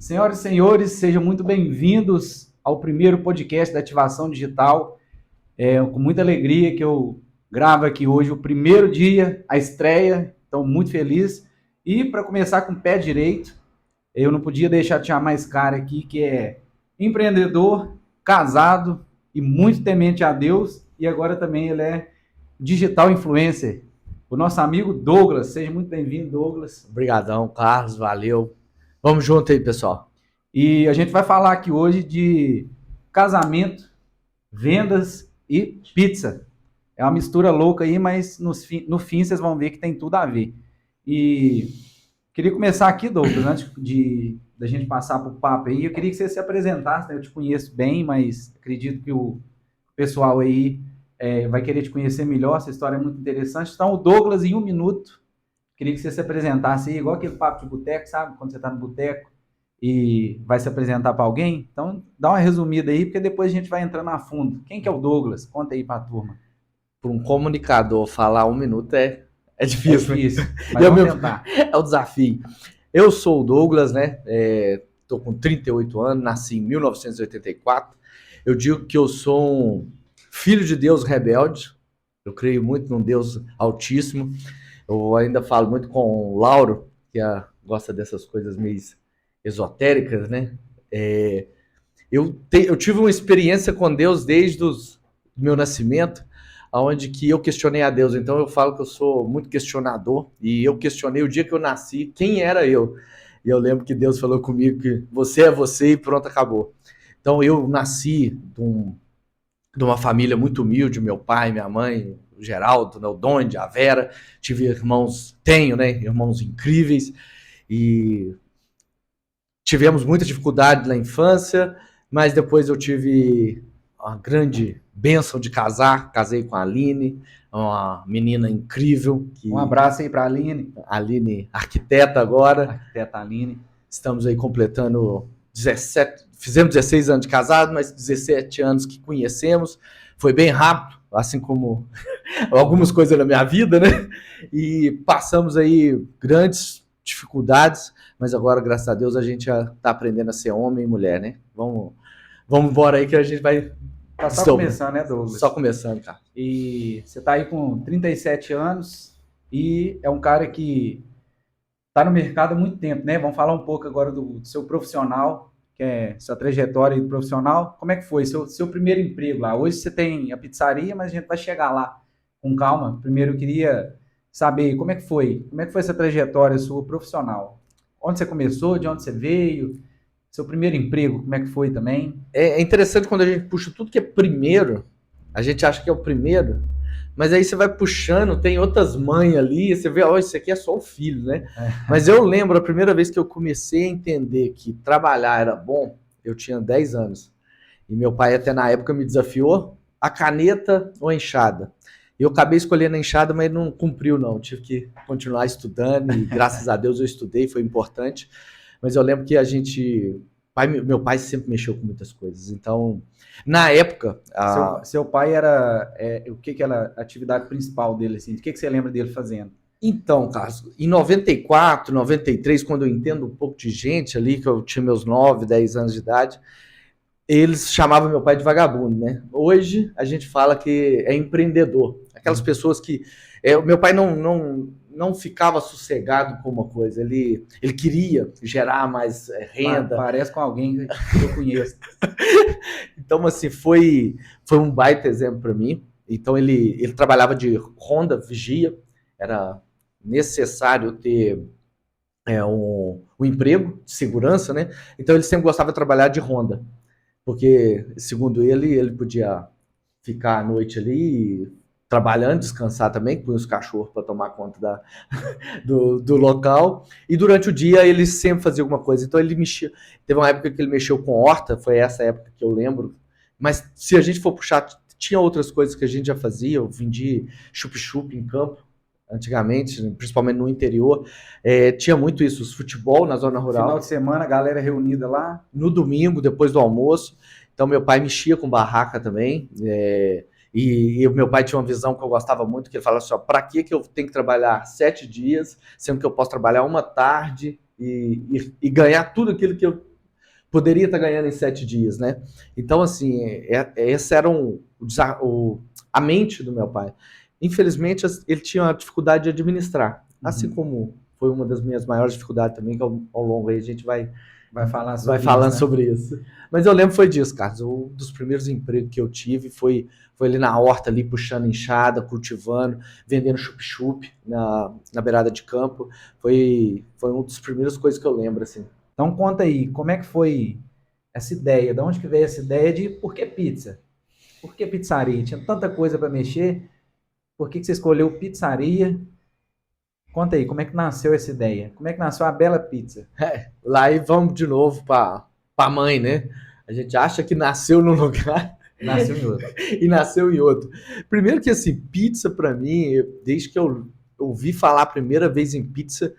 Senhoras e senhores, sejam muito bem-vindos ao primeiro podcast da Ativação Digital. É com muita alegria que eu gravo aqui hoje o primeiro dia, a estreia. Estou muito feliz. E para começar com o pé direito, eu não podia deixar de chamar esse cara aqui, que é empreendedor, casado e muito temente a Deus. E agora também ele é digital influencer. O nosso amigo Douglas. Seja muito bem-vindo, Douglas. Obrigadão, Carlos, valeu. Vamos junto aí, pessoal. E a gente vai falar aqui hoje de casamento, vendas e pizza. É uma mistura louca aí, mas no fim vocês vão ver que tem tudo a ver. E queria começar aqui, Douglas, antes da gente passar para o papo aí, eu queria que você se apresentasse, né? Eu te conheço bem, mas acredito que o pessoal aí vai querer te conhecer melhor, essa história é muito interessante. Então, o Douglas, em um minuto, queria que você se apresentasse aí, igual aquele papo de boteco, sabe? Quando você está no boteco e vai se apresentar para alguém. Então, dá uma resumida aí, porque depois a gente vai entrando a fundo. Quem que é o Douglas? Conta aí para a turma. Para um comunicador falar um minuto é É difícil. difícil, mas vamos tentar. É o desafio. Eu sou o Douglas, né? Estou com 38 anos, nasci em 1984. Eu digo que eu sou um filho de Deus rebelde. Eu creio muito num Deus altíssimo. Eu ainda falo muito com o Lauro, que gosta dessas coisas meio esotéricas, né? Eu tive uma experiência com Deus desde o meu nascimento, onde que eu questionei a Deus. Então eu falo que eu sou muito questionador, e eu questionei o dia que eu nasci, quem era eu? E eu lembro que Deus falou comigo que você é você e pronto, acabou. Então eu nasci de uma família muito humilde, meu pai, minha mãe, o Geraldo, né, o Donde, a Vera, tive irmãos, tenho, né, irmãos incríveis, e tivemos muita dificuldade na infância, mas depois eu tive uma grande bênção de casei com a Aline, uma menina incrível. Um abraço aí para a Aline. Aline, arquiteta agora. Arquiteta Aline. Estamos aí completando 17, fizemos 16 anos de casado, mas 17 anos que conhecemos. Foi bem rápido, assim como algumas coisas na minha vida, né? E passamos aí grandes dificuldades, mas agora, graças a Deus, a gente já está aprendendo a ser homem e mulher, né? Vamos embora aí que a gente vai... Tá só começando, né, Douglas? Só começando, cara. E você tá aí com 37 anos e é um cara que tá no mercado há muito tempo, né? Vamos falar um pouco agora do seu profissional, que é sua trajetória profissional. Como é que foi seu primeiro emprego lá? Hoje você tem a pizzaria, mas a gente vai chegar lá com calma. Primeiro eu queria saber como é que foi essa trajetória sua profissional? Onde você começou, de onde você veio, seu primeiro emprego, como é que foi também? É interessante quando a gente puxa tudo que é primeiro, a gente acha que é o primeiro, mas aí você vai puxando, tem outras mães ali, você vê, ó, isso aqui é só o filho, né? Mas eu lembro a primeira vez que eu comecei a entender que trabalhar era bom, eu tinha 10 anos. E meu pai até na época me desafiou, a caneta ou a enxada. Eu acabei escolhendo a enxada, mas não cumpriu não, tive que continuar estudando e graças a Deus eu estudei, foi importante. Mas eu lembro que meu pai sempre mexeu com muitas coisas, então, na época... Seu pai era... o que era a atividade principal dele, assim? O que você lembra dele fazendo? Então, Carlos, em 94, 93, quando eu entendo um pouco de gente ali, que eu tinha meus 9, 10 anos de idade, eles chamavam meu pai de vagabundo, né? Hoje a gente fala que é empreendedor. Aquelas pessoas que... meu pai não ficava sossegado com uma coisa, ele queria gerar mais renda. Parece com alguém que eu conheço. Então, assim, foi um baita exemplo para mim. Então, ele trabalhava de Honda, vigia, era necessário ter um emprego de segurança, né? Então, ele sempre gostava de trabalhar de Honda, porque, segundo ele podia ficar à noite ali trabalhando, descansar também, põe os cachorros para tomar conta do local, e durante o dia ele sempre fazia alguma coisa, então ele mexia, teve uma época que ele mexeu com horta, foi essa época que eu lembro, mas se a gente for puxar, tinha outras coisas que a gente já fazia, eu vendi chup-chup em campo, antigamente, principalmente no interior, tinha muito isso, os futebol na zona rural. Final de semana, a galera reunida lá. No domingo, depois do almoço, então meu pai mexia com barraca também, e o meu pai tinha uma visão que eu gostava muito, que ele falava assim, para que eu tenho que trabalhar 7 dias, sendo que eu posso trabalhar uma tarde e ganhar tudo aquilo que eu poderia estar ganhando em 7 dias, né? Então, assim, esse era a mente do meu pai. Infelizmente, ele tinha uma dificuldade de administrar, assim como foi uma das minhas maiores dificuldades também, que ao longo aí a gente vai falando sobre isso. Mas eu lembro foi disso, Carlos. Um dos primeiros empregos que eu tive foi ali na horta, ali puxando enxada, cultivando, vendendo chup-chup na beirada de campo. Foi uma das primeiras coisas que eu lembro, assim. Então conta aí, como é que foi essa ideia? De onde que veio essa ideia de por que pizza? Por que pizzaria? Tinha tanta coisa para mexer. Por que você escolheu pizzaria? Conta aí, como é que nasceu essa ideia? Como é que nasceu a Bela Pizza? Lá e vamos de novo para a mãe, né? A gente acha que nasceu num lugar Nasceu em outro. e nasceu em outro. Primeiro que, assim, pizza para mim, desde que eu ouvi falar a primeira vez em pizza,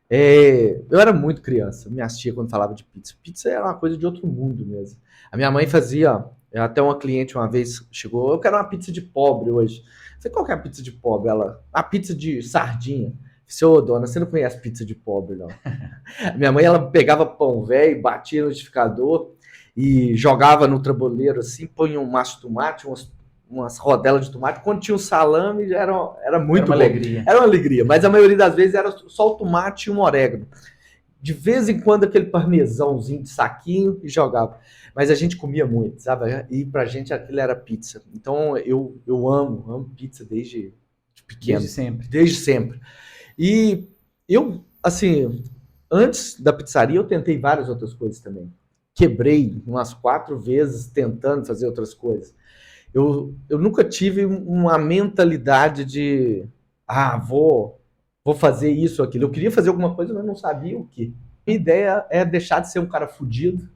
eu era muito criança. Minha tia, quando falava de pizza, pizza era uma coisa de outro mundo mesmo. A minha mãe fazia, até uma cliente uma vez chegou, eu quero uma pizza de pobre hoje. Eu falei, qual que é a pizza de pobre? Ela, a pizza de sardinha. Ô, dona, você não conhece pizza de pobre, não. Minha mãe, ela pegava pão velho, batia no liquidificador e jogava no traboleiro assim, punha um maço de tomate, umas rodelas de tomate. Quando tinha o salame, já era muito bom. Alegria. Era uma alegria, mas a maioria das vezes era só o tomate e um orégano. De vez em quando aquele parmesãozinho de saquinho e jogava. Mas a gente comia muito, sabe? E pra gente aquilo era pizza. Então eu amo pizza desde pequeno. Desde sempre. E eu, assim, antes da pizzaria, eu tentei várias outras coisas também. Quebrei umas 4 vezes tentando fazer outras coisas. Eu nunca tive uma mentalidade de, vou fazer isso ou aquilo. Eu queria fazer alguma coisa, mas não sabia o que. Minha ideia é deixar de ser um cara fudido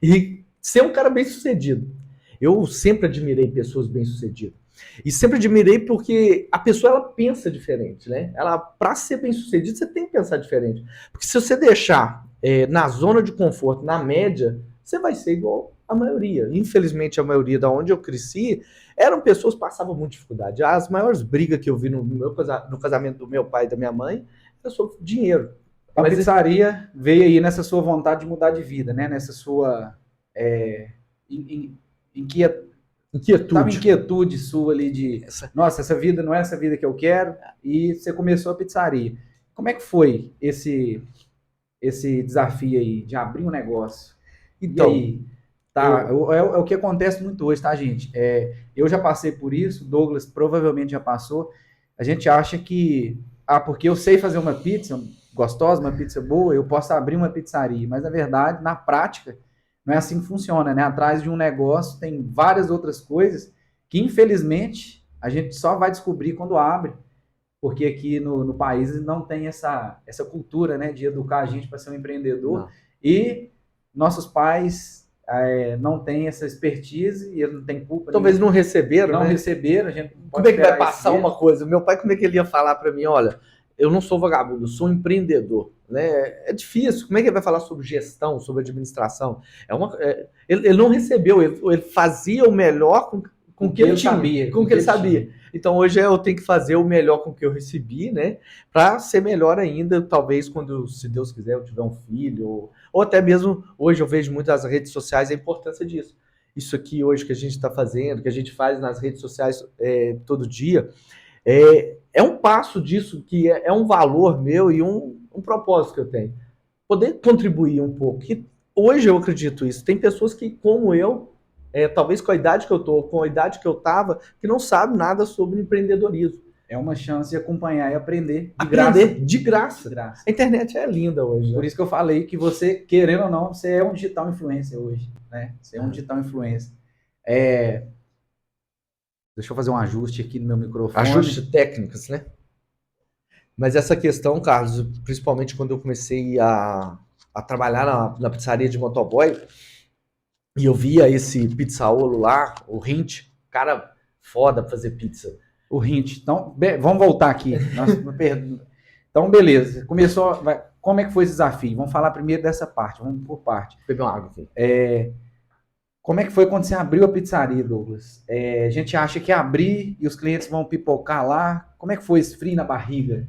e ser um cara bem-sucedido. Eu sempre admirei pessoas bem-sucedidas. E sempre admirei porque a pessoa, ela pensa diferente, né? Para ser bem-sucedido, você tem que pensar diferente. Porque se você deixar na zona de conforto, na média, você vai ser igual a maioria. Infelizmente, a maioria da onde eu cresci eram pessoas que passavam muita dificuldade. As maiores brigas que eu vi no casamento do meu pai e da minha mãe era sobre dinheiro. A pizzaria veio aí nessa sua vontade de mudar de vida, né? Nessa sua inquietude sua ali de, nossa, essa vida não é essa vida que eu quero, e você começou a pizzaria. Como é que foi esse desafio aí de abrir um negócio? Então, e aí, tá, é o que acontece muito hoje, tá, gente? Eu já passei por isso, Douglas provavelmente já passou. A gente acha que, porque eu sei fazer uma pizza gostosa, uma pizza boa, eu posso abrir uma pizzaria, mas na verdade, na prática, não é assim que funciona, né? Atrás de um negócio tem várias outras coisas que, infelizmente, a gente só vai descobrir quando abre, porque aqui no país não tem essa cultura, né, de educar a gente para ser um empreendedor. Não. E nossos pais não têm essa expertise e eles não têm culpa. Talvez não receberam, não né? receberam. A gente como é que vai passar uma coisa? Meu pai, como é que ele ia falar para mim? Olha, eu não sou vagabundo, eu sou um empreendedor. Né? É difícil. Como é que ele vai falar sobre gestão, sobre administração? Ele não recebeu, ele fazia o melhor com o que ele sabia. Com o que ele sabia. Então hoje eu tenho que fazer o melhor com o que eu recebi, né? Para ser melhor ainda, talvez quando, se Deus quiser, eu tiver um filho, ou até mesmo hoje eu vejo muito nas redes sociais a importância disso. Isso aqui hoje que a gente está fazendo, que a gente faz nas redes sociais todo dia, é um passo disso que é um valor meu e um propósito que eu tenho. Poder contribuir um pouco. E hoje eu acredito isso. Tem pessoas que, como eu, talvez com a idade que eu tô, com a idade que eu tava, que não sabem nada sobre empreendedorismo. É uma chance de acompanhar e aprender de graça. A internet é linda hoje. Por isso que eu falei que você, querendo ou não, você é um digital influencer hoje, né? Você é um digital influencer. Deixa eu fazer um ajuste aqui no meu microfone. Ajuste técnicos, né? Mas essa questão, Carlos, principalmente quando eu comecei a trabalhar na pizzaria de motoboy, e eu via esse pizzaolo lá, o Hint, cara foda pra fazer pizza. O Hint. Então, vamos voltar aqui. Então, beleza. Começou. Como é que foi esse desafio? Vamos falar primeiro dessa parte. Vamos por parte. Vou beber uma água aqui. Como é que foi quando você abriu a pizzaria, Douglas? A gente acha que abrir e os clientes vão pipocar lá. Como é que foi esse frio na barriga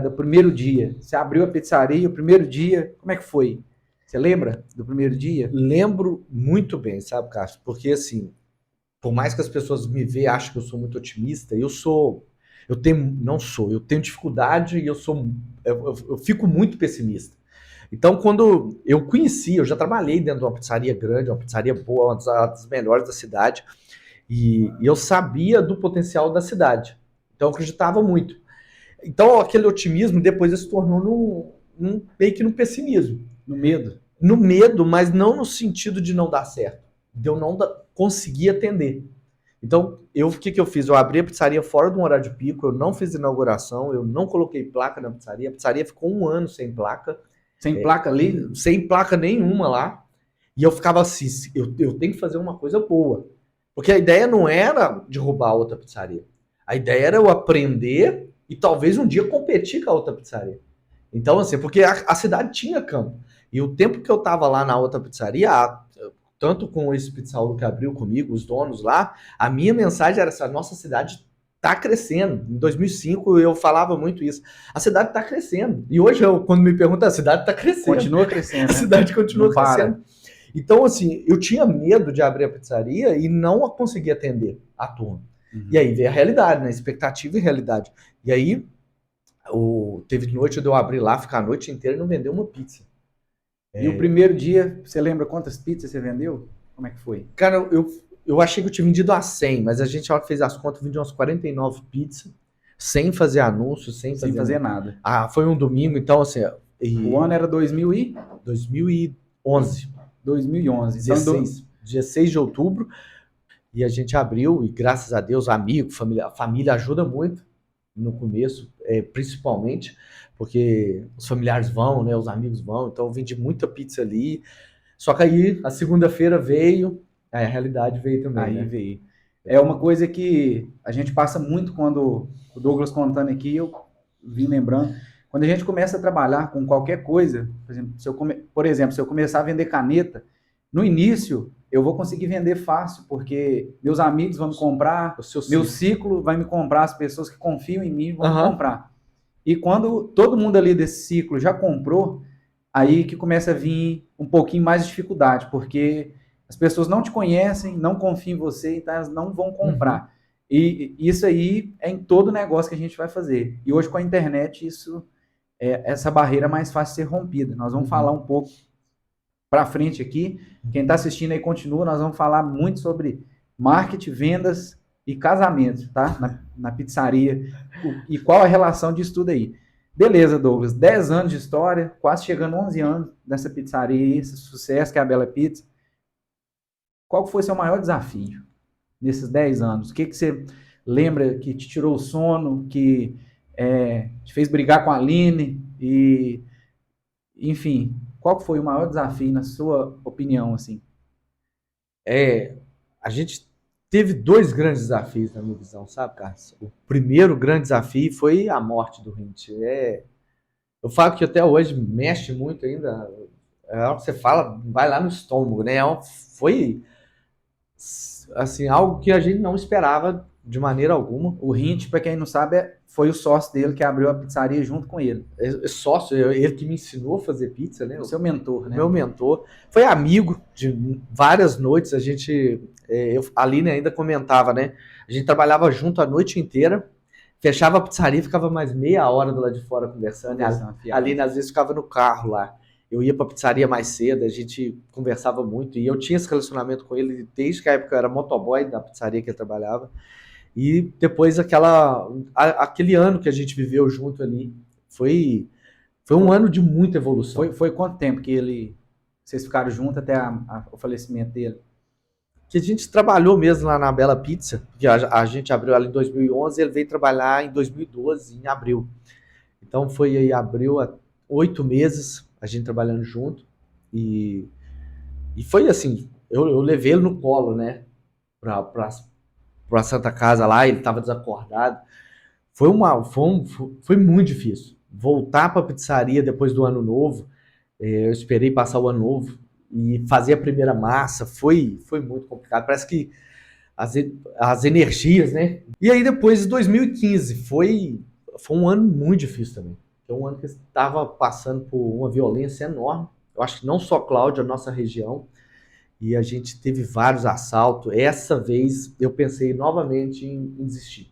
do primeiro dia? Você abriu a pizzaria, o primeiro dia, como é que foi? Você lembra do primeiro dia? Lembro muito bem, sabe, Cássio? Porque, assim, por mais que as pessoas me vejam, achem que eu sou muito otimista, eu tenho dificuldade e eu fico muito pessimista. Então, quando eu conheci, eu já trabalhei dentro de uma pizzaria grande, uma pizzaria boa, uma das melhores da cidade, e eu sabia do potencial da cidade. Então, eu acreditava muito. Então, aquele otimismo depois se tornou meio que no pessimismo. No medo? No medo, mas não no sentido de não dar certo, de eu não conseguir atender. Então, o que eu fiz? Eu abri a pizzaria fora do horário de pico, eu não fiz inauguração, eu não coloquei placa na pizzaria, a pizzaria ficou 1 ano sem placa. Sem placa ali? Sem placa nenhuma lá. E eu ficava assim, eu tenho que fazer uma coisa boa. Porque a ideia não era derrubar outra pizzaria. A ideia era eu aprender e talvez um dia competir com a outra pizzaria. Então, assim, porque a cidade tinha campo. E o tempo que eu tava lá na outra pizzaria, tanto com esse pizzaiolo que abriu comigo, os donos lá, a minha mensagem era essa: nossa cidade está crescendo. Em 2005 eu falava muito isso. A cidade está crescendo. E hoje, quando me perguntam, a cidade está crescendo. Continua crescendo, né? A cidade continua crescendo. Então, assim, eu tinha medo de abrir a pizzaria e não conseguir atender a turma. Uhum. E aí veio a realidade, né? Expectativa e realidade. E aí, teve noite de eu abrir lá, ficar a noite inteira e não vender uma pizza. E o primeiro dia, você lembra quantas pizzas você vendeu? Como é que foi? Cara, eu achei que eu tinha vendido a 100, mas a gente, a hora que fez as contas, vendi umas 49 pizzas, sem fazer anúncio, sem fazer nada. Ah, foi um domingo, então, assim... O ano era 2011. 2011. 16 de outubro, e a gente abriu, e graças a Deus, amigos, a família ajuda muito no começo, principalmente, porque os familiares vão, né, os amigos vão, então eu vendi muita pizza ali, só que aí a segunda-feira veio, aí a realidade veio também. Aí, né? veio. É uma coisa que a gente passa muito quando o Douglas contando aqui, eu vim lembrando, quando a gente começa a trabalhar com qualquer coisa, por exemplo, se eu começar a vender caneta, no início eu vou conseguir vender fácil, porque meus amigos vão me comprar, meu ciclo vai me comprar, as pessoas que confiam em mim vão me comprar. E quando todo mundo ali desse ciclo já comprou, aí que começa a vir um pouquinho mais de dificuldade, porque as pessoas não te conhecem, não confiam em você, então elas não vão comprar. Uhum. E isso aí é em todo negócio que a gente vai fazer. E hoje com a internet, essa barreira é mais fácil de ser rompida. Nós vamos falar um pouco para frente aqui. Quem está assistindo aí continua, nós vamos falar muito sobre marketing, vendas e casamento, tá? Na pizzaria. E qual a relação disso tudo aí. Beleza, Douglas. 10 anos de história, quase chegando 11 anos nessa pizzaria, esse sucesso que é a Bela Pizza. Qual foi seu maior desafio nesses 10 anos? O que você lembra que te tirou o sono, que te fez brigar com a Aline? Enfim, qual foi o maior desafio na sua opinião, assim? A gente teve 2 grandes desafios na minha visão, sabe, Carlos? O primeiro grande desafio foi a morte do Hint. Eu falo que até hoje mexe muito ainda. A hora que você fala, vai lá no estômago, né? Foi assim, algo que a gente não esperava de maneira alguma. O Hint, para quem não sabe, foi o sócio dele que abriu a pizzaria junto com ele. Sócio, ele que me ensinou a fazer pizza, né? O seu mentor, né? Meu mentor. Foi amigo de várias noites. A gente, a Aline ainda comentava, né? A gente trabalhava junto a noite inteira, fechava a pizzaria e ficava mais meia hora do lado de fora conversando. A Aline às vezes ficava no carro lá. Eu ia para a pizzaria mais cedo, a gente conversava muito. E eu tinha esse relacionamento com ele desde que a época eu era motoboy da pizzaria que ele trabalhava. E depois aquele ano que a gente viveu junto ali, foi um ano de muita evolução. Foi quanto tempo que vocês ficaram juntos até o falecimento dele? Que a gente trabalhou mesmo lá na Bela Pizza, que a gente abriu ela em 2011, ele veio trabalhar em 2012, em abril. Então foi aí abril, 8 meses, a gente trabalhando junto. E foi assim, eu levei ele no colo, né, pra Santa Casa lá, ele estava desacordado. Foi muito difícil. Voltar para a pizzaria depois do ano novo, eu esperei passar o ano novo e fazer a primeira massa, foi muito complicado. Parece que as energias, né? E aí depois de 2015, foi um ano muito difícil também. Foi um ano que estava passando por uma violência enorme. Eu acho que não só Cláudia, a nossa região, e a gente teve vários assaltos. Essa vez eu pensei novamente em desistir.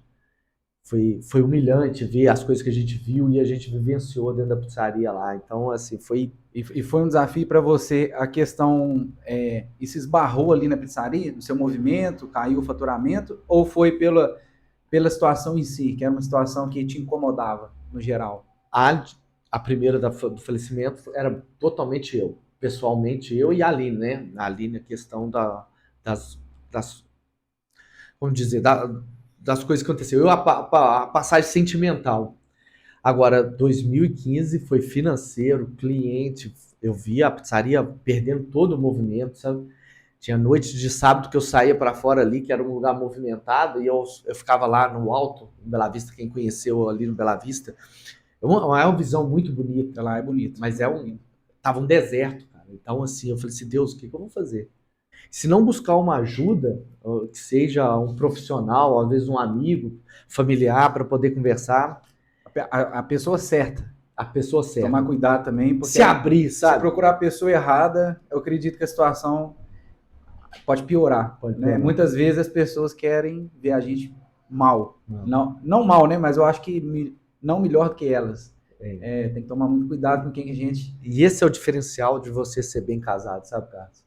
Foi humilhante ver as coisas que a gente viu e a gente vivenciou dentro da pizzaria lá. Então, assim, foi. E foi um desafio para você a questão, e se esbarrou ali na pizzaria, no seu movimento, caiu o faturamento, ou foi pela situação em si, que era uma situação que te incomodava, no geral? A, a primeira do falecimento era totalmente eu. Pessoalmente, eu e a Aline, né? A Aline, a questão das, das, vamos dizer, das coisas que aconteceram. A passagem sentimental. Agora, 2015 foi financeiro, cliente. Eu vi a pizzaria perdendo todo o movimento, sabe? Tinha noites de sábado que eu saía para fora ali, que era um lugar movimentado, e eu ficava lá no alto, em Bela Vista, quem conheceu ali no Bela Vista. É uma visão muito bonita. Lá é bonito. Mas tava um deserto, cara. Então, assim, eu falei assim, Deus, o que eu vou fazer? Se não buscar uma ajuda, que seja um profissional, às vezes um amigo, familiar, para poder conversar, A pessoa certa. a pessoa certa. Tomar cuidado também, porque se abrir, sabe? Se procurar a pessoa errada, eu acredito que a situação pode piorar. Né? Muitas vezes as pessoas querem ver a gente mal. Não mal, né? Mas eu acho que não melhor do que elas. Tem que tomar muito cuidado com quem a gente... E esse é o diferencial de você ser bem casado, sabe, Carlos?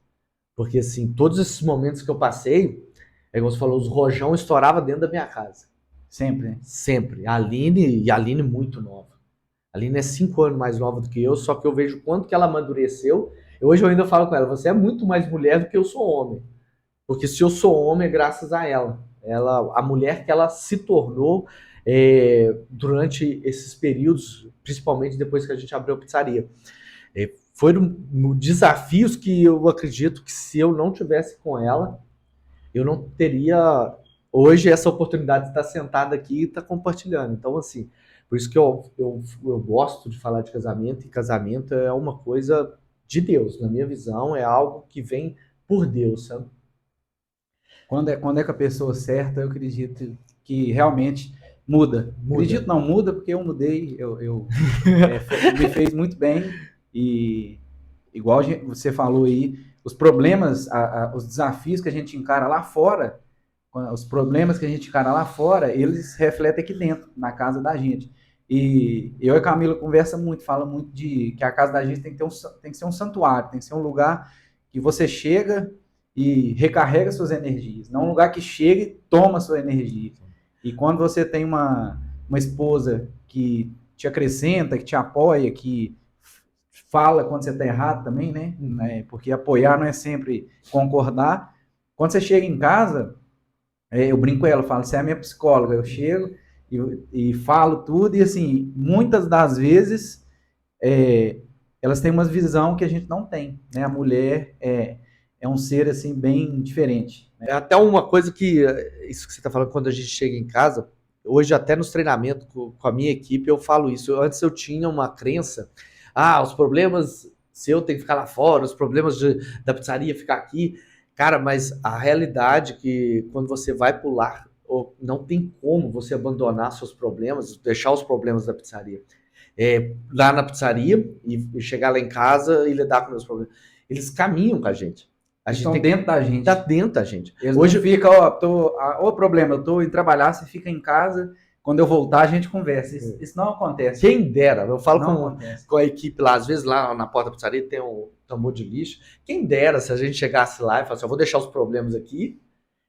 Porque, assim, todos esses momentos que eu passei, como você falou, os rojão estourava dentro da minha casa. Sempre, né? Sempre. A Aline muito nova. A Aline é 5 anos mais nova do que eu, só que eu vejo quanto que ela amadureceu. Hoje eu ainda falo com ela, você é muito mais mulher do que eu sou homem. Porque se eu sou homem é graças a ela. A mulher que ela se tornou durante esses períodos, principalmente depois que a gente abriu a pizzaria. Foram desafios que eu acredito que se eu não tivesse com ela, eu não teria hoje essa oportunidade de estar sentado aqui e estar compartilhando. Então, assim, por isso que eu gosto de falar de casamento, e casamento é uma coisa de Deus. Na minha visão, é algo que vem por Deus, sabe? Quando é com a pessoa certa, eu acredito que realmente muda. Acredito não, muda porque eu mudei, me fez muito bem e igual você falou aí, os problemas, os desafios que a gente encara lá fora, os problemas que a gente encara lá fora, eles refletem aqui dentro, na casa da gente. E eu e a Camila conversa muito, fala muito de que a casa da gente tem que ser um santuário, tem que ser um lugar que você chega e recarrega suas energias, não um lugar que chega e toma sua energia. E quando você tem uma esposa que te acrescenta, que te apoia, que fala quando você está errado também, né? Porque apoiar não é sempre concordar. Quando você chega em casa, eu brinco com ela, eu falo, você é a minha psicóloga, eu chego e falo tudo, e assim, muitas das vezes elas têm uma visão que a gente não tem, né? A mulher é um ser, assim, bem diferente. Né? É até uma coisa que, isso que você está falando, quando a gente chega em casa, hoje até nos treinamentos com a minha equipe eu falo isso. Antes eu tinha uma crença, os problemas, se eu tenho que ficar lá fora, os problemas da pizzaria ficar aqui. Cara, mas a realidade é que quando você vai pular, não tem como você abandonar seus problemas, deixar os problemas da pizzaria. Lá na pizzaria e chegar lá em casa e lidar com meus problemas. Eles caminham com a gente. Estão dentro da gente. Está dentro da gente. Eles hoje fica, o problema, eu estou em trabalhar, você fica em casa, quando eu voltar a gente conversa. Isso não acontece. Quem dera, eu falo com a equipe lá, às vezes lá na porta da pizzaria tem um tambor de lixo. Quem dera se a gente chegasse lá e falasse, eu vou deixar os problemas aqui,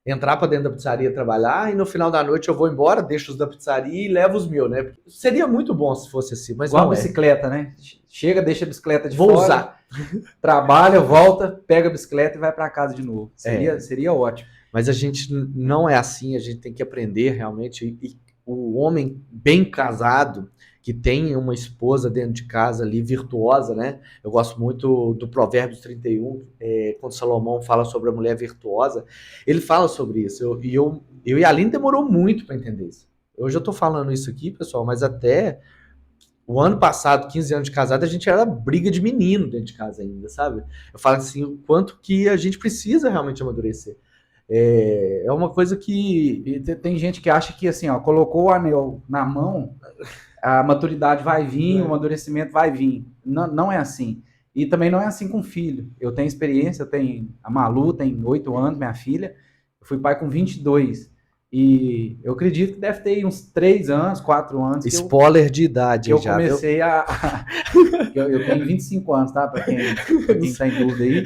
entrar para dentro da pizzaria trabalhar, e no final da noite eu vou embora, deixo os da pizzaria e levo os meus, né? Seria muito bom se fosse assim, mas igual não a bicicleta, né? Chega, deixa a bicicleta de vou fora, usar. Trabalha, volta, pega a bicicleta e vai para casa de novo. Seria ótimo. Mas a gente não é assim, a gente tem que aprender realmente. E o homem bem casado, que tem uma esposa dentro de casa ali, virtuosa, né? Eu gosto muito do Provérbios 31, quando Salomão fala sobre a mulher virtuosa, ele fala sobre isso. Eu e a Aline demorou muito para entender isso. Hoje eu tô falando isso aqui, pessoal, mas até o ano passado, 15 anos de casado, a gente era briga de menino dentro de casa ainda, sabe? Eu falo assim, o quanto que a gente precisa realmente amadurecer. É uma coisa que... E tem gente que acha que, assim, colocou o anel na mão, a maturidade vai vir, o amadurecimento vai vir. Não é assim. E também não é assim com filho. Eu tenho experiência, a Malu tem 8 anos, minha filha. Eu fui pai com 22. E eu acredito que deve ter uns 3 anos, 4 anos Spoiler de idade que eu já, viu? comecei eu tenho 25 anos, tá? Para quem tá em dúvida aí.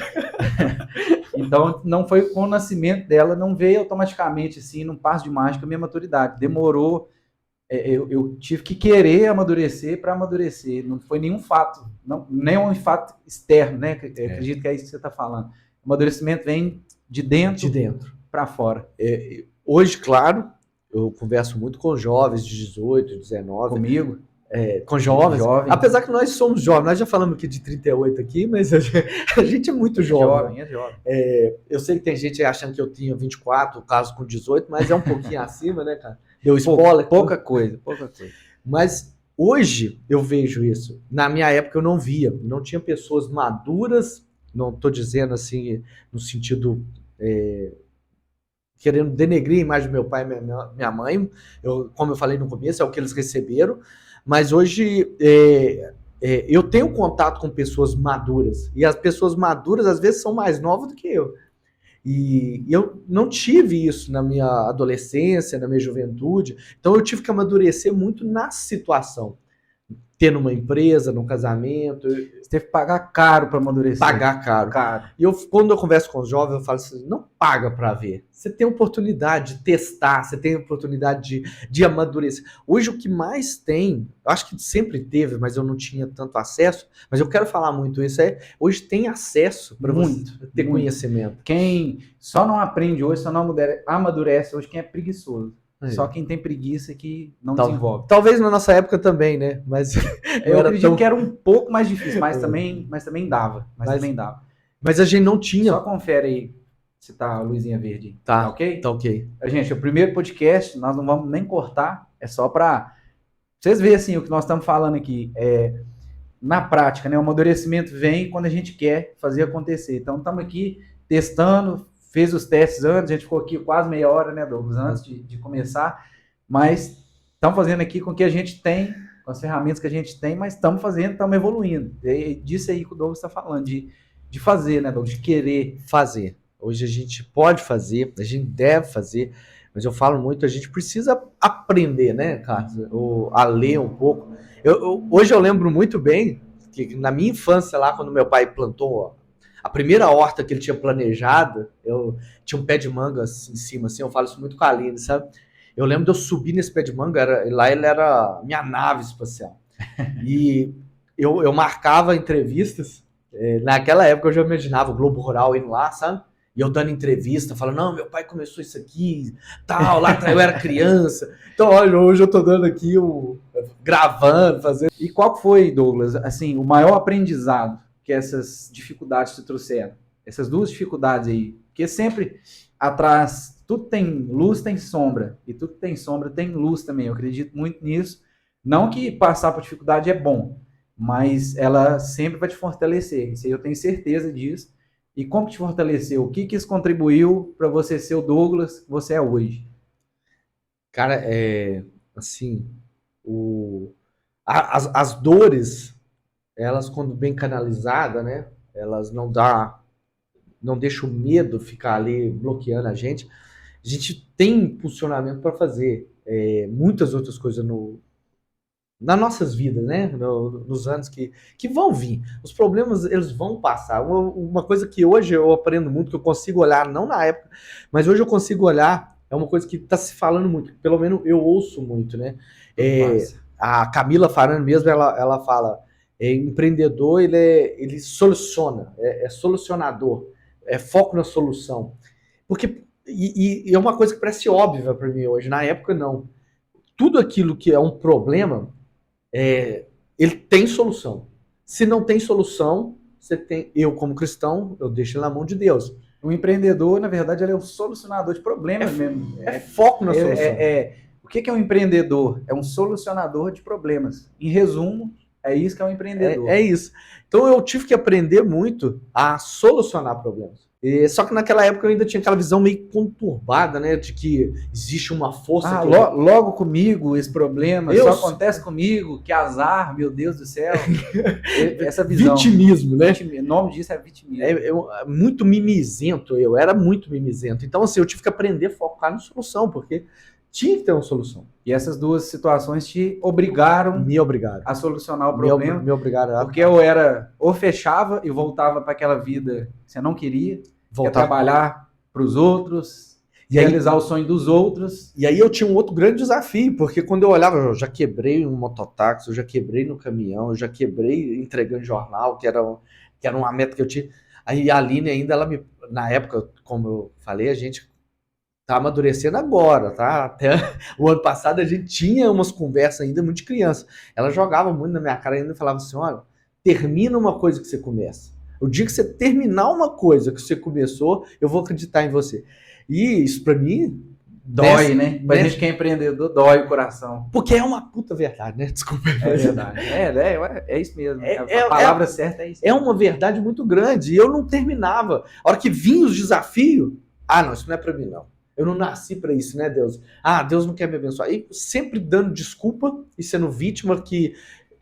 Então, não foi com o nascimento dela, não veio automaticamente, assim, num passo de mágica, a minha maturidade. Demorou, eu tive que querer amadurecer para amadurecer. Não foi nenhum fato, nem um fato externo, né? Acredito que é isso que você está falando. O amadurecimento vem de dentro para fora. Hoje, claro, eu converso muito com jovens de 18, 19. Comigo? Com jovens. Apesar que nós somos jovens, nós já falamos aqui de 38 aqui, mas a gente é muito jovem. É jovem. Eu sei que tem gente achando que eu tinha 24, caso com 18, mas é um pouquinho acima, né, cara? Deu spoiler. Pouca coisa. Mas hoje eu vejo isso. Na minha época eu não via. Não tinha pessoas maduras, não estou dizendo assim, no sentido... querendo denegrir a imagem do meu pai e minha mãe. Como eu falei no começo, é o que eles receberam. Mas hoje eu tenho contato com pessoas maduras. E as pessoas maduras, às vezes, são mais novas do que eu. E eu não tive isso na minha adolescência, na minha juventude. Então eu tive que amadurecer muito na situação. Ter numa empresa, num casamento. Você teve que pagar caro para amadurecer. Pagar caro. E quando eu converso com os jovens, eu falo assim, não paga para ver. Você tem oportunidade de testar, você tem oportunidade de amadurecer. Hoje o que mais tem, eu acho que sempre teve, mas eu não tinha tanto acesso, mas eu quero falar muito isso, hoje tem acesso para você ter conhecimento. Quem só não aprende hoje, só não amadurece hoje, quem é preguiçoso. Só quem tem preguiça que não desenvolve. Talvez na nossa época também, né? Mas eu acredito que era um pouco mais difícil, mas também dava. Mas a gente não tinha. Só confere aí se tá a luzinha verde. Tá ok? Tá ok. Gente, o primeiro podcast, nós não vamos nem cortar, é só para vocês verem assim, o que nós estamos falando aqui. Na prática, né? O amadurecimento vem quando a gente quer fazer acontecer. Então, estamos aqui testando, fez os testes antes, a gente ficou aqui quase meia hora, né, Douglas, antes de começar, mas estamos fazendo aqui com o que a gente tem, com as ferramentas que a gente tem, mas estamos fazendo, estamos evoluindo. É disso aí que o Douglas está falando, de fazer, né, Douglas, de querer fazer. Hoje a gente pode fazer, a gente deve fazer, mas eu falo muito, a gente precisa aprender, né, Carlos, a ler um pouco. Hoje eu lembro muito bem que na minha infância lá, quando meu pai plantou a primeira horta que ele tinha planejada, eu tinha um pé de manga assim, em cima, assim, eu falo isso muito com a Aline, sabe? Eu lembro de eu subir nesse pé de manga, lá ele era minha nave espacial. E eu marcava entrevistas, naquela época eu já imaginava o Globo Rural indo lá, sabe? E eu dando entrevista, falando, não, meu pai começou isso aqui, tal, lá atrás eu era criança. Então, olha, hoje eu tô dando aqui, gravando, fazendo. E qual foi, Douglas, assim, o maior aprendizado que essas dificuldades te trouxeram? Essas duas dificuldades aí. Porque sempre atrás, tudo tem luz, tem sombra. E tudo tem sombra, tem luz também. Eu acredito muito nisso. Não que passar por dificuldade é bom, mas ela sempre vai te fortalecer. Isso aí eu tenho certeza disso. E como que te fortaleceu? O que isso contribuiu para você ser o Douglas que você é hoje? Cara, assim, as dores, elas quando bem canalizadas, né, elas não deixam o medo ficar ali bloqueando a gente. A gente tem impulsionamento para fazer muitas outras coisas nas nossas vidas, né, nos anos que vão vir. Os problemas, eles vão passar. Uma coisa que hoje eu aprendo muito, que eu consigo olhar, não na época, mas hoje eu consigo olhar, é uma coisa que está se falando muito, pelo menos eu ouço muito, né? A Camila Farano mesmo, ela fala, empreendedor, ele soluciona, é solucionador, é foco na solução. Porque, e é uma coisa que parece óbvia para mim hoje, na época não. Tudo aquilo que é um problema, ele tem solução. Se não tem solução, eu como cristão, eu deixo ele na mão de Deus. O empreendedor, na verdade, ele é um solucionador de problemas mesmo. Foco na solução. O que é um empreendedor? É um solucionador de problemas. Em resumo, é isso que é um empreendedor. É isso. Então eu tive que aprender muito a solucionar problemas. Só que naquela época eu ainda tinha aquela visão meio conturbada, né? De que existe uma força logo comigo esse problema, Eu só acontece comigo, que azar, meu Deus do céu. Essa visão. Vitimismo, né? O nome disso é vitimismo. Muito mimizento, eu era muito mimizento. Então, assim, eu tive que aprender a focar na solução, porque tinha que ter uma solução. E essas duas situações te obrigaram Me obrigaram a solucionar o problema. Me obrigaram. Porque ou fechava e voltava para aquela vida que você não queria, trabalhar para os outros, realizar o sonho dos outros. E aí eu tinha um outro grande desafio, porque quando eu olhava, eu já quebrei um mototáxi, eu já quebrei no caminhão, eu já quebrei entregando jornal, que era uma meta que eu tinha. Aí a Aline ainda, na época, como eu falei, a gente tá amadurecendo agora, tá? Até o ano passado a gente tinha umas conversas ainda muito de criança. Ela jogava muito na minha cara ainda e falava assim, olha, termina uma coisa que você começa. O dia que você terminar uma coisa que você começou, eu vou acreditar em você. E isso pra mim... Dói, né? Pra gente que é empreendedor, dói o coração. Porque é uma puta verdade, né? Desculpa. É verdade. É isso mesmo. A palavra certa é isso. É uma verdade muito grande. E eu não terminava. A hora que vinha os desafios, não, isso não é pra mim, não. Eu não nasci para isso, né, Deus? Deus não quer me abençoar. E sempre dando desculpa e sendo vítima que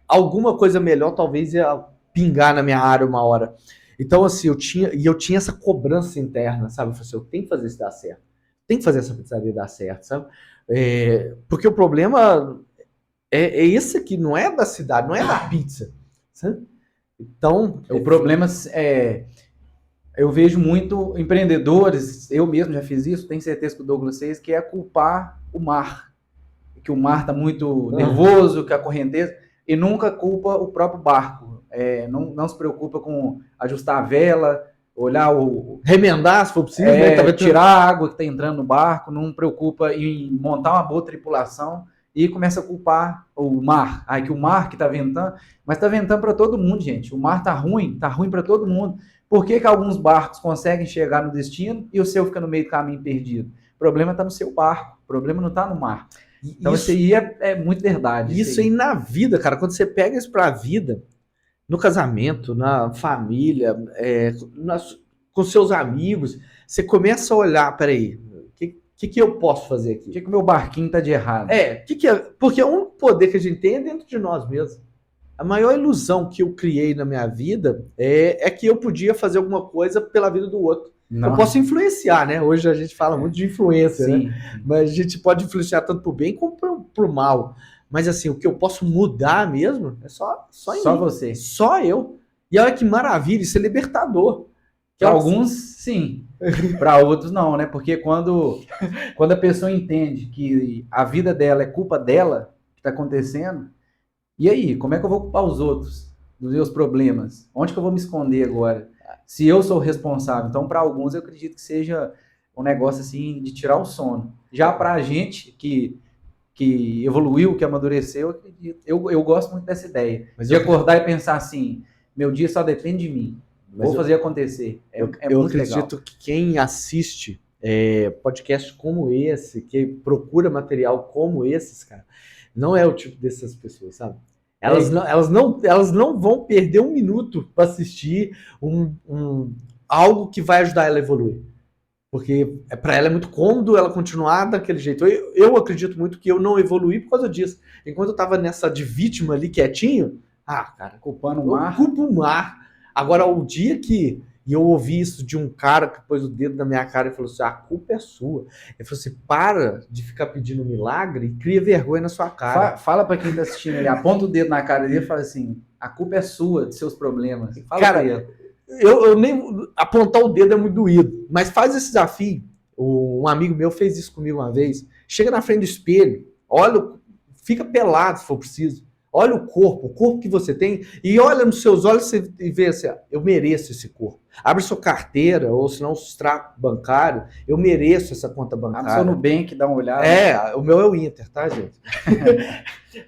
alguma coisa melhor talvez ia pingar na minha área uma hora. Então, assim, eu tinha essa cobrança interna, sabe? Eu falei assim, eu tenho que fazer isso dar certo. Tem que fazer essa pizzaria dar certo, sabe? Porque o problema é esse aqui, não é da cidade, não é da pizza, sabe? Então... O problema eu vejo muito empreendedores, eu mesmo já fiz isso, tenho certeza que o Douglas fez, que é culpar o mar. Que o mar está muito nervoso, que a correnteza, e nunca culpa o próprio barco. Não se preocupa com ajustar a vela, olhar remendar, se for possível, tirar a água que está entrando no barco, não preocupa em montar uma boa tripulação e começa a culpar o mar. Que o mar que está ventando, mas está ventando para todo mundo, gente. O mar está ruim para todo mundo. Por que alguns barcos conseguem chegar no destino e o seu fica no meio do caminho perdido? O problema está no seu barco, o problema não está no mar. Então isso aí é muito verdade. Isso aí na vida, cara, quando você pega isso pra vida, no casamento, na família, com seus amigos, você começa a olhar, peraí, o que eu posso fazer aqui? O que o meu barquinho tá de errado? Porque o único poder que a gente tem é dentro de nós mesmos. A maior ilusão que eu criei na minha vida é que eu podia fazer alguma coisa pela vida do outro. Não. Eu posso influenciar, né? Hoje a gente fala muito de influência, sim, né? Mas a gente pode influenciar tanto pro bem como pro mal. Mas assim, o que eu posso mudar mesmo é só em mim. Você. Só eu. E olha que maravilha, isso é libertador. Para alguns, sim. Para outros, não, né? Porque quando a pessoa entende que a vida dela é culpa dela, que está acontecendo, e aí, como é que eu vou culpar os outros dos meus problemas? Onde que eu vou me esconder agora? Se eu sou o responsável. Então, para alguns, eu acredito que seja um negócio assim de tirar o sono. Já para a gente que evoluiu, que amadureceu, eu acredito. Eu gosto muito dessa ideia. De acordar e pensar assim, meu dia só depende de mim. Vou fazer acontecer. Eu acredito legal. Que quem assiste podcast como esse, que procura material como esses, cara, não é o tipo dessas pessoas, sabe? Elas não vão perder um minuto para assistir algo que vai ajudar ela a evoluir. Porque para ela é muito cômodo ela continuar daquele jeito. Eu acredito muito que eu não evoluí por causa disso. Enquanto eu tava nessa de vítima ali quietinho, cara, culpando o mar. Culpo o mar. Agora, o dia que eu ouvi isso de um cara que pôs o dedo na minha cara e falou assim, a culpa é sua. Ele falou assim, para de ficar pedindo milagre e cria vergonha na sua cara. Fala para quem tá assistindo ali, aponta o dedo na cara dele e fala assim, a culpa é sua, de seus problemas. Fala cara, pra ele. Eu nem... Apontar o dedo é muito doído, mas faz esse desafio. Um amigo meu fez isso comigo uma vez. Chega na frente do espelho, olha, fica pelado se for preciso. Olha o corpo que você tem, e olha nos seus olhos e vê assim, eu mereço esse corpo. Abre sua carteira, ou se não, o extrato bancário, eu mereço essa conta bancária. Abre só no Nubank, dá uma olhada. O meu é o Inter, tá, gente?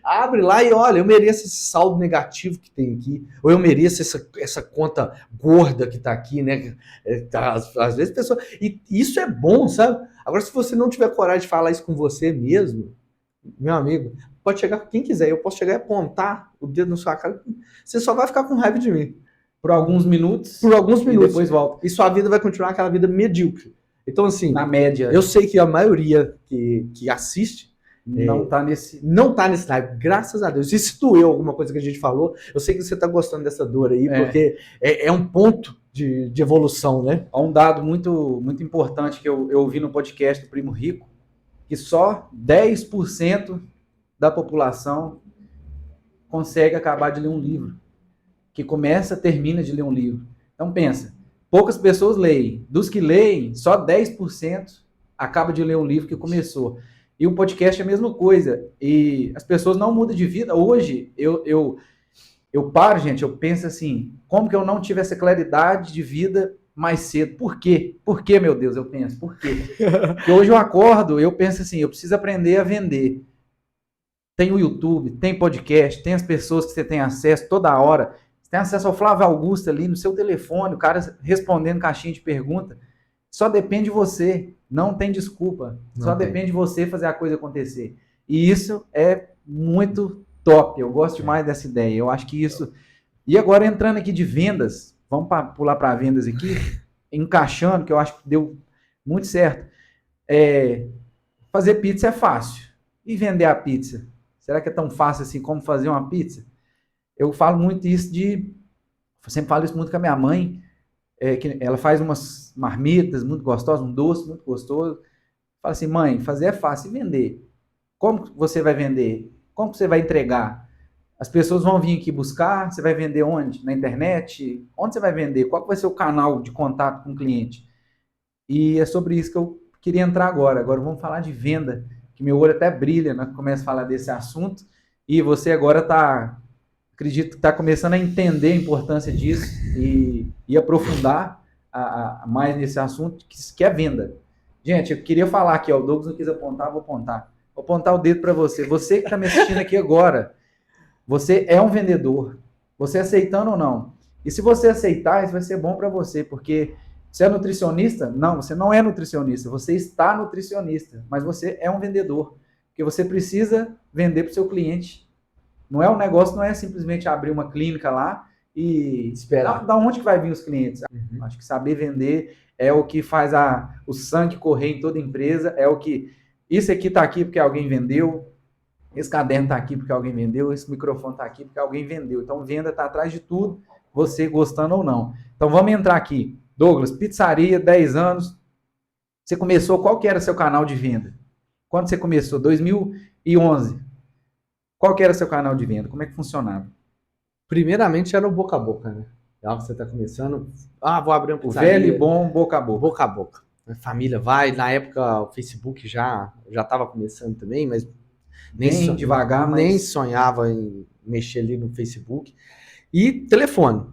Abre lá e olha, eu mereço esse saldo negativo que tem aqui, ou eu mereço essa conta gorda que tá aqui, né? Às vezes a pessoa... E isso é bom, sabe? Agora, se você não tiver coragem de falar isso com você mesmo, meu amigo... Pode chegar com quem quiser, eu posso chegar e apontar o dedo na sua cara, você só vai ficar com raiva de mim. Por alguns minutos. Por alguns E minutos. depois volta. E sua vida vai continuar aquela vida medíocre. Então, assim, Na média. eu sei que a maioria que assiste não tá nesse. não tá nesse live, graças a Deus. E se doeu alguma coisa que a gente falou, eu sei que você tá gostando dessa dor aí, porque é um ponto de evolução, né? Há um dado muito, muito importante que eu ouvi no podcast do Primo Rico, que só 10% da população consegue acabar de ler um livro. Que começa, termina de ler um livro. Então pensa, poucas pessoas leem. Dos que leem, só 10% acaba de ler um livro que começou. E o podcast é a mesma coisa. E as pessoas não mudam de vida. Hoje, eu paro, gente, eu penso assim, como que eu não tive essa claridade de vida mais cedo? Por quê? Por quê, meu Deus, eu penso? Por quê? Porque hoje eu acordo, eu penso assim, eu preciso aprender a vender. Tem o YouTube, tem podcast, tem as pessoas que você tem acesso toda hora. Você tem acesso ao Flávio Augusto ali no seu telefone, o cara respondendo caixinha de pergunta. Só depende de você, não tem desculpa. Só depende de você fazer a coisa acontecer. E isso é muito top. Eu gosto demais dessa ideia. Eu acho que isso. E agora entrando aqui de vendas, vamos pular para vendas aqui, encaixando, que eu acho que deu muito certo. Fazer pizza é fácil. E vender a pizza? Será que é tão fácil assim como fazer uma pizza? Eu falo muito isso eu sempre falo isso muito com a minha mãe, que ela faz umas marmitas muito gostosas, um doce muito gostoso. Fala assim, mãe, fazer é fácil, e vender? Como você vai vender? Como você vai entregar? As pessoas vão vir aqui buscar, você vai vender onde? Na internet? Onde você vai vender? Qual vai ser o canal de contato com o cliente? E é sobre isso que eu queria entrar agora. Agora vamos falar de venda, que meu olho até brilha, né? Começa a falar desse assunto, e você agora acredito que está começando a entender a importância disso e aprofundar mais nesse assunto, que é venda. Gente, eu queria falar aqui, ó, o Douglas não quis apontar, vou apontar. Vou apontar o dedo para você. Você que está me assistindo aqui agora, você é um vendedor. Você aceitando ou não. E se você aceitar, isso vai ser bom para você, porque você é nutricionista? Não, você não é nutricionista. Você está nutricionista, mas você é um vendedor. Porque você precisa vender para o seu cliente. Não é um negócio, não é simplesmente abrir uma clínica lá e esperar. Da onde que vai vir os clientes? Uhum. Acho que saber vender é o que faz o sangue correr em toda empresa, é o que... Isso aqui está aqui porque alguém vendeu, esse caderno está aqui porque alguém vendeu, esse microfone está aqui porque alguém vendeu. Então, venda está atrás de tudo, você gostando ou não. Então, vamos entrar aqui. Douglas, pizzaria, 10 anos. Você começou, qual que era seu canal de venda? Quando você começou? 2011. Qual que era seu canal de venda? Como é que funcionava? Primeiramente era o boca a boca, né? É algo que você está começando. Vou abrir uma pizzaria. O velho e bom boca a boca. Boca a boca. A família vai. Na época o Facebook já estava começando também, mas nem devagar, mas... nem sonhava em mexer ali no Facebook. E telefone.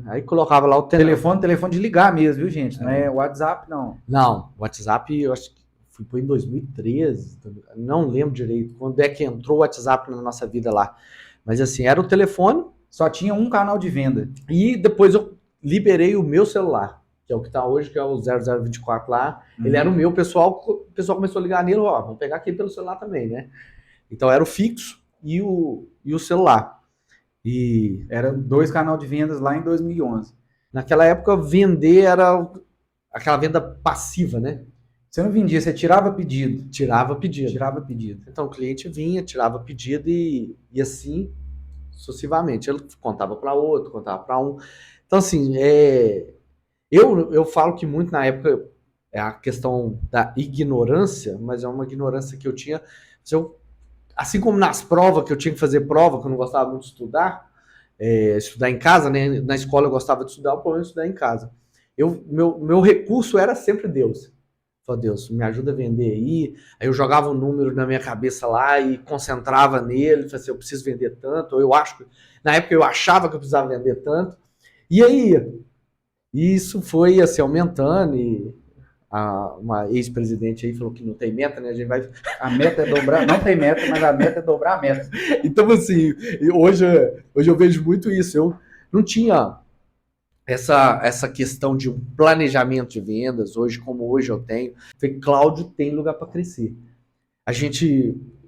Aí colocava lá o telefone de ligar mesmo, viu, gente? Não é WhatsApp, não. Não, WhatsApp eu acho que fui pôr em 2013, não lembro direito quando é que entrou o WhatsApp na nossa vida lá. Mas assim, era o telefone. Só tinha um canal de venda. E depois eu liberei o meu celular, que é o que está hoje, que é o 0024 lá. Ele era o meu, o pessoal começou a ligar nele, vamos pegar aqui pelo celular também, né? Então era o fixo e o celular. E eram 2 canais de vendas lá em 2011. Naquela época, vender era aquela venda passiva, né? Você não vendia, você tirava pedido. Tirava pedido. Então o cliente vinha, tirava pedido e assim sucessivamente. Ele contava para outro, contava para um. Então, assim, eu falo que muito na época é a questão da ignorância, mas é uma ignorância que eu tinha. Assim como nas provas, que eu tinha que fazer prova, que eu não gostava muito de estudar em casa, né? Na escola eu gostava de estudar, o problema é estudar em casa. Meu recurso era sempre Deus. Falei, Deus, me ajuda a vender aí. Aí eu jogava um número na minha cabeça lá e concentrava nele. Falei assim, eu preciso vender tanto. Na época eu achava que eu precisava vender tanto. E aí, isso foi assim, aumentando. E uma ex-presidente aí falou que não tem meta, né? A meta é dobrar, não tem meta, mas a meta é dobrar a meta. Então, assim, hoje eu vejo muito isso. Eu não tinha essa questão de um planejamento de vendas, hoje como hoje eu tenho. Falei, Cláudio tem lugar para crescer.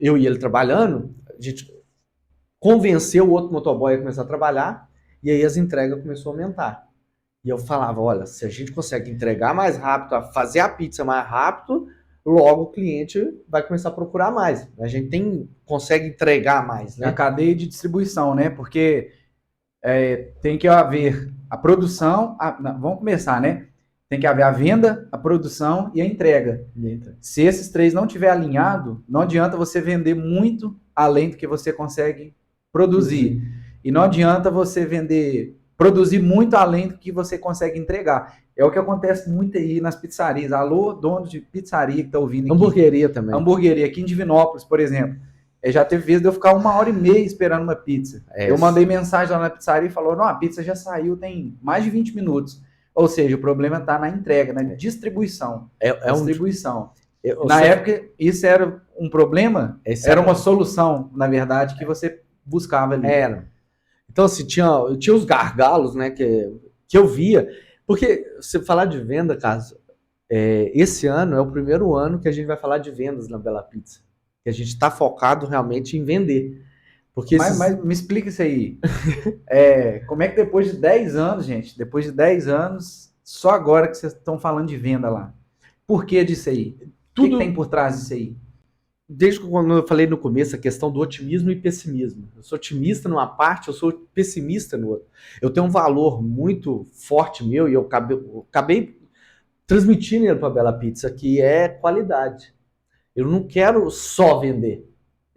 Eu e ele trabalhando, a gente convenceu o outro motoboy a começar a trabalhar, E aí as entregas começaram a aumentar. E eu falava, olha, se a gente consegue entregar mais rápido, fazer a pizza mais rápido, logo o cliente vai começar a procurar mais. A gente consegue entregar mais, É a né? cadeia de distribuição, né? Porque tem que haver a produção, não, vamos começar, né? Tem que haver a venda, a produção e a entrega. Se esses três não tiver alinhado, não adianta você vender muito além do que você consegue produzir. E não adianta você produzir muito além do que você consegue entregar. É o que acontece muito aí nas pizzarias. Alô, dono de pizzaria que tá ouvindo aqui. Hamburgueria também. Hamburgueria aqui em Divinópolis, por exemplo. Já teve vezes de eu ficar 1h30 esperando uma pizza. Eu mandei mensagem lá na pizzaria e falou, não, a pizza já saiu tem mais de 20 minutos. Ou seja, o problema está na entrega, na distribuição. Distribuição. Na época, isso era um problema, era uma solução, na verdade, que você buscava ali. Então, assim, tinha os gargalos, né, que eu via. Porque, se falar de venda, Carlos, esse ano é o primeiro ano que a gente vai falar de vendas na Bela Pizza. Que a gente está focado realmente em vender. Porque mas me explica isso aí. Como é que depois de 10 anos, gente, depois de 10 anos, só agora que vocês estão falando de venda lá? Por que disso aí? O que tem por trás disso aí? Desde quando eu falei no começo, a questão do otimismo e pessimismo. Eu sou otimista numa parte, eu sou pessimista no outro. Eu tenho um valor muito forte meu e eu acabei transmitindo ele para a Bela Pizza, que é qualidade. Eu não quero só vender.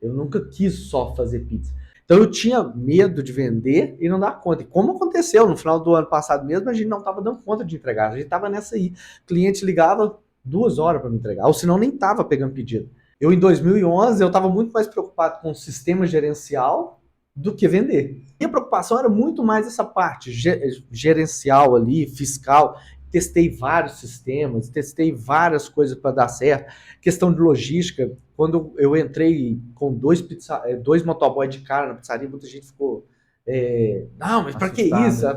Eu nunca quis só fazer pizza. Então eu tinha medo de vender e não dar conta. E como aconteceu no final do ano passado mesmo, a gente não estava dando conta de entregar. A gente estava nessa aí. O cliente ligava 2 horas para me entregar, ou senão nem estava pegando pedido. Eu, em 2011, eu estava muito mais preocupado com o sistema gerencial do que vender. Minha preocupação era muito mais essa parte gerencial ali, fiscal. Testei vários sistemas, testei várias coisas para dar certo. Questão de logística, quando eu entrei com dois motoboys de cara na pizzaria, muita gente ficou... não, mas para que isso?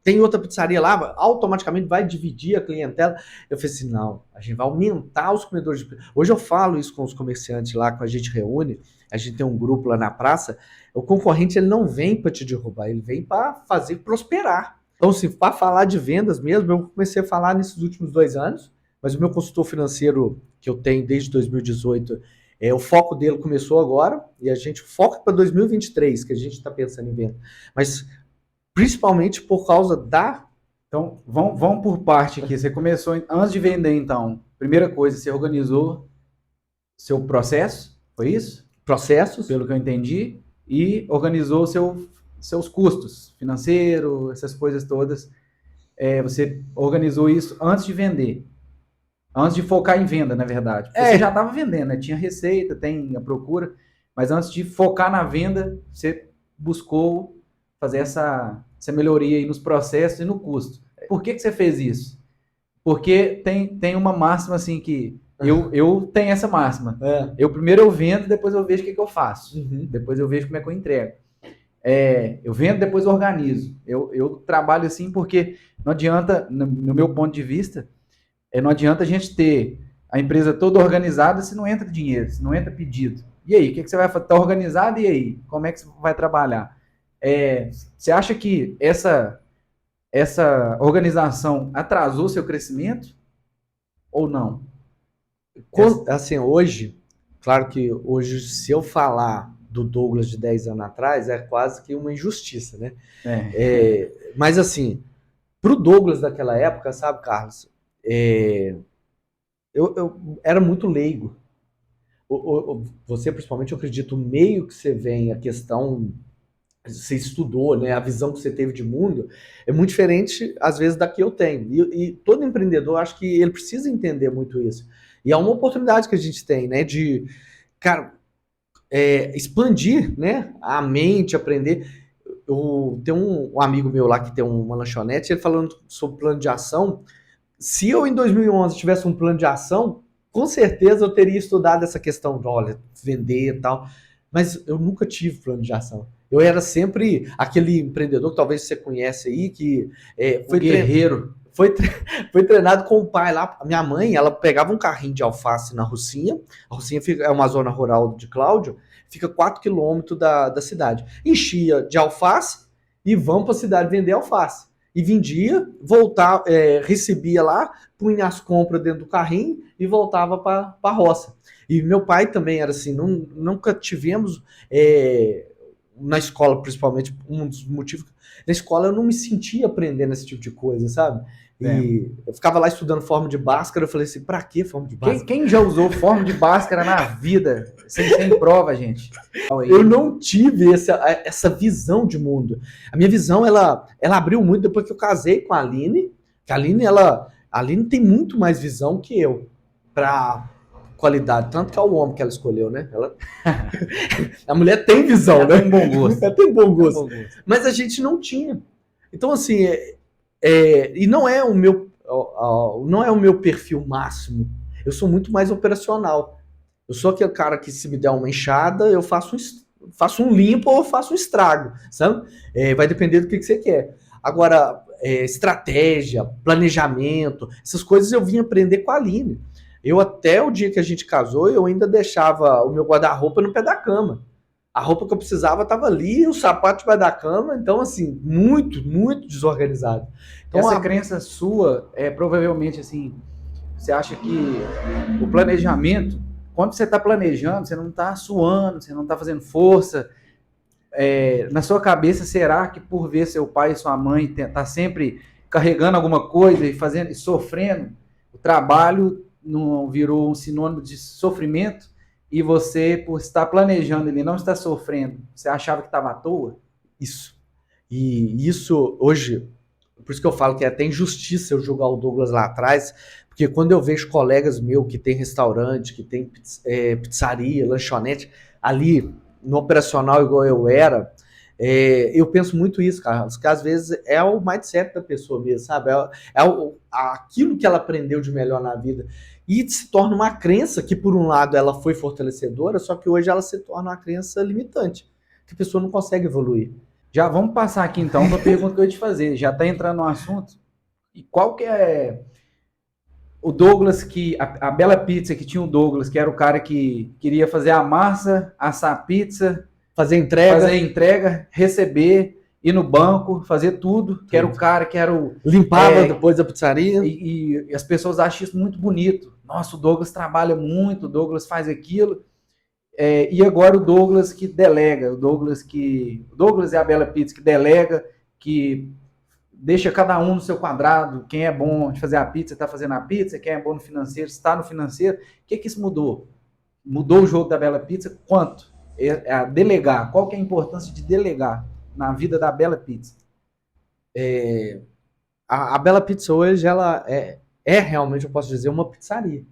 Tem outra pizzaria lá, automaticamente vai dividir a clientela. Eu falei assim, não, a gente vai aumentar os comedores de pizza. Hoje eu falo isso com os comerciantes lá, quando a gente reúne, a gente tem um grupo lá na praça, o concorrente ele não vem para te derrubar, ele vem para fazer prosperar. Então, assim, para falar de vendas mesmo, eu comecei a falar nesses últimos 2 anos, mas o meu consultor financeiro, que eu tenho desde 2018, o foco dele começou agora, e a gente foca para 2023, que a gente está pensando em venda. Mas, principalmente por causa da... Então, vamos por parte aqui. Você começou, antes de vender, então, primeira coisa, você organizou seu processo, foi isso? Processos. Pelo que eu entendi, e organizou seus custos financeiros, essas coisas todas. Você organizou isso antes de vender. Antes de focar em venda, na verdade. Porque você já estava vendendo, né? Tinha receita, tem a procura, mas antes de focar na venda, você buscou fazer essa melhoria aí nos processos e no custo. Por que você fez isso? Porque tem uma máxima assim que eu tenho essa máxima. Primeiro eu vendo, depois eu vejo o que eu faço. Depois eu vejo como é que eu entrego. Eu vendo, depois eu organizo. Eu trabalho assim porque não adianta, no meu ponto de vista, não adianta a gente ter a empresa toda organizada se não entra dinheiro, se não entra pedido. E aí, o que você vai fazer? Está organizado, e aí? Como é que você vai trabalhar? Você acha que essa organização atrasou seu crescimento ou não? Assim, hoje, claro que hoje, se eu falar do Douglas de 10 anos atrás, é quase que uma injustiça, né? Mas assim, pro Douglas daquela época, sabe, Carlos, eu era muito leigo. Você, principalmente, eu acredito, o meio que você vem, a questão, você estudou, né, a visão que você teve de mundo, é muito diferente, às vezes, da que eu tenho. E todo empreendedor, acho que ele precisa entender muito isso. E é uma oportunidade que a gente tem, né, de, cara, expandir, né, a mente, aprender. Tem um amigo meu lá que tem uma lanchonete, ele falando sobre plano de ação. Se eu, em 2011, tivesse um plano de ação, com certeza eu teria estudado essa questão de, olha, vender e tal. Mas eu nunca tive plano de ação. Eu era sempre aquele empreendedor que talvez você conhece aí, que foi guerreiro. Foi treinado com o pai lá. Minha mãe, ela pegava um carrinho de alface na Rocinha. A Rocinha é uma zona rural de Cláudio, fica 4 quilômetros da cidade. Enchia de alface e vamos para a cidade vender alface. E vendia, voltava, recebia lá, punha as compras dentro do carrinho e voltava para a roça. E meu pai também era assim, nunca tivemos, na escola principalmente, um dos motivos, na escola eu não me sentia aprendendo esse tipo de coisa, sabe? E eu ficava lá estudando forma de Bhaskara, eu falei assim, pra que forma de Bhaskara? Quem já usou forma de Bhaskara na vida? Sem prova, gente. Eu não tive essa visão de mundo. A minha visão, ela abriu muito depois que eu casei com a Aline. A Aline tem muito mais visão que eu para qualidade. Tanto que é o homem que ela escolheu, né? A mulher tem visão, né? Tem bom gosto. Ela tem bom gosto. Mas a gente não tinha. Então, assim, e não é o meu perfil máximo. Eu sou muito mais operacional. Eu sou aquele cara que, se me der uma enxada, eu faço um limpo ou eu faço um estrago, sabe? Vai depender do que você quer. Agora, estratégia, planejamento, essas coisas eu vim aprender com a Aline. Eu, até o dia que a gente casou, eu ainda deixava o meu guarda-roupa no pé da cama. A roupa que eu precisava estava ali, o sapato debaixo da cama. Então, assim, muito, muito desorganizado. Então, essa crença sua é provavelmente assim, você acha que o planejamento, quando você está planejando, você não está suando, você não está fazendo força. Na sua cabeça, será que por ver seu pai e sua mãe tá sempre carregando alguma coisa e fazendo e sofrendo, o trabalho não virou um sinônimo de sofrimento e você, por estar planejando, ele não está sofrendo, você achava que estava à toa? Isso. E isso hoje, por isso que eu falo que é até injustiça eu julgar o Douglas lá atrás, porque quando eu vejo colegas meus que tem restaurante, que tem pizzaria, lanchonete, ali no operacional igual eu era, eu penso muito isso, Carlos, que às vezes é o mindset da pessoa mesmo, sabe? Aquilo que ela aprendeu de melhor na vida. E se torna uma crença que, por um lado, ela foi fortalecedora, só que hoje ela se torna uma crença limitante, que a pessoa não consegue evoluir. Já vamos passar aqui então para a pergunta que eu ia te fazer. Já está entrando no assunto. E qual que é o Douglas que a Bela Pizza que tinha o Douglas, que era o cara que queria fazer a massa, assar a pizza, fazer entrega, receber, ir no banco, fazer tudo, que era o cara que era o limpava depois da pizzaria. E as pessoas acham isso muito bonito. Nossa, o Douglas trabalha muito, o Douglas faz aquilo. E agora o Douglas que delega, o Douglas e a Bela Pizza que delega, que deixa cada um no seu quadrado, quem é bom de fazer a pizza está fazendo a pizza, quem é bom no financeiro está no financeiro. O que isso mudou? Mudou o jogo da Bela Pizza? Quanto? Delegar. Qual que é a importância de delegar na vida da Bela Pizza? A Bela Pizza hoje, ela é realmente, eu posso dizer, uma pizzaria.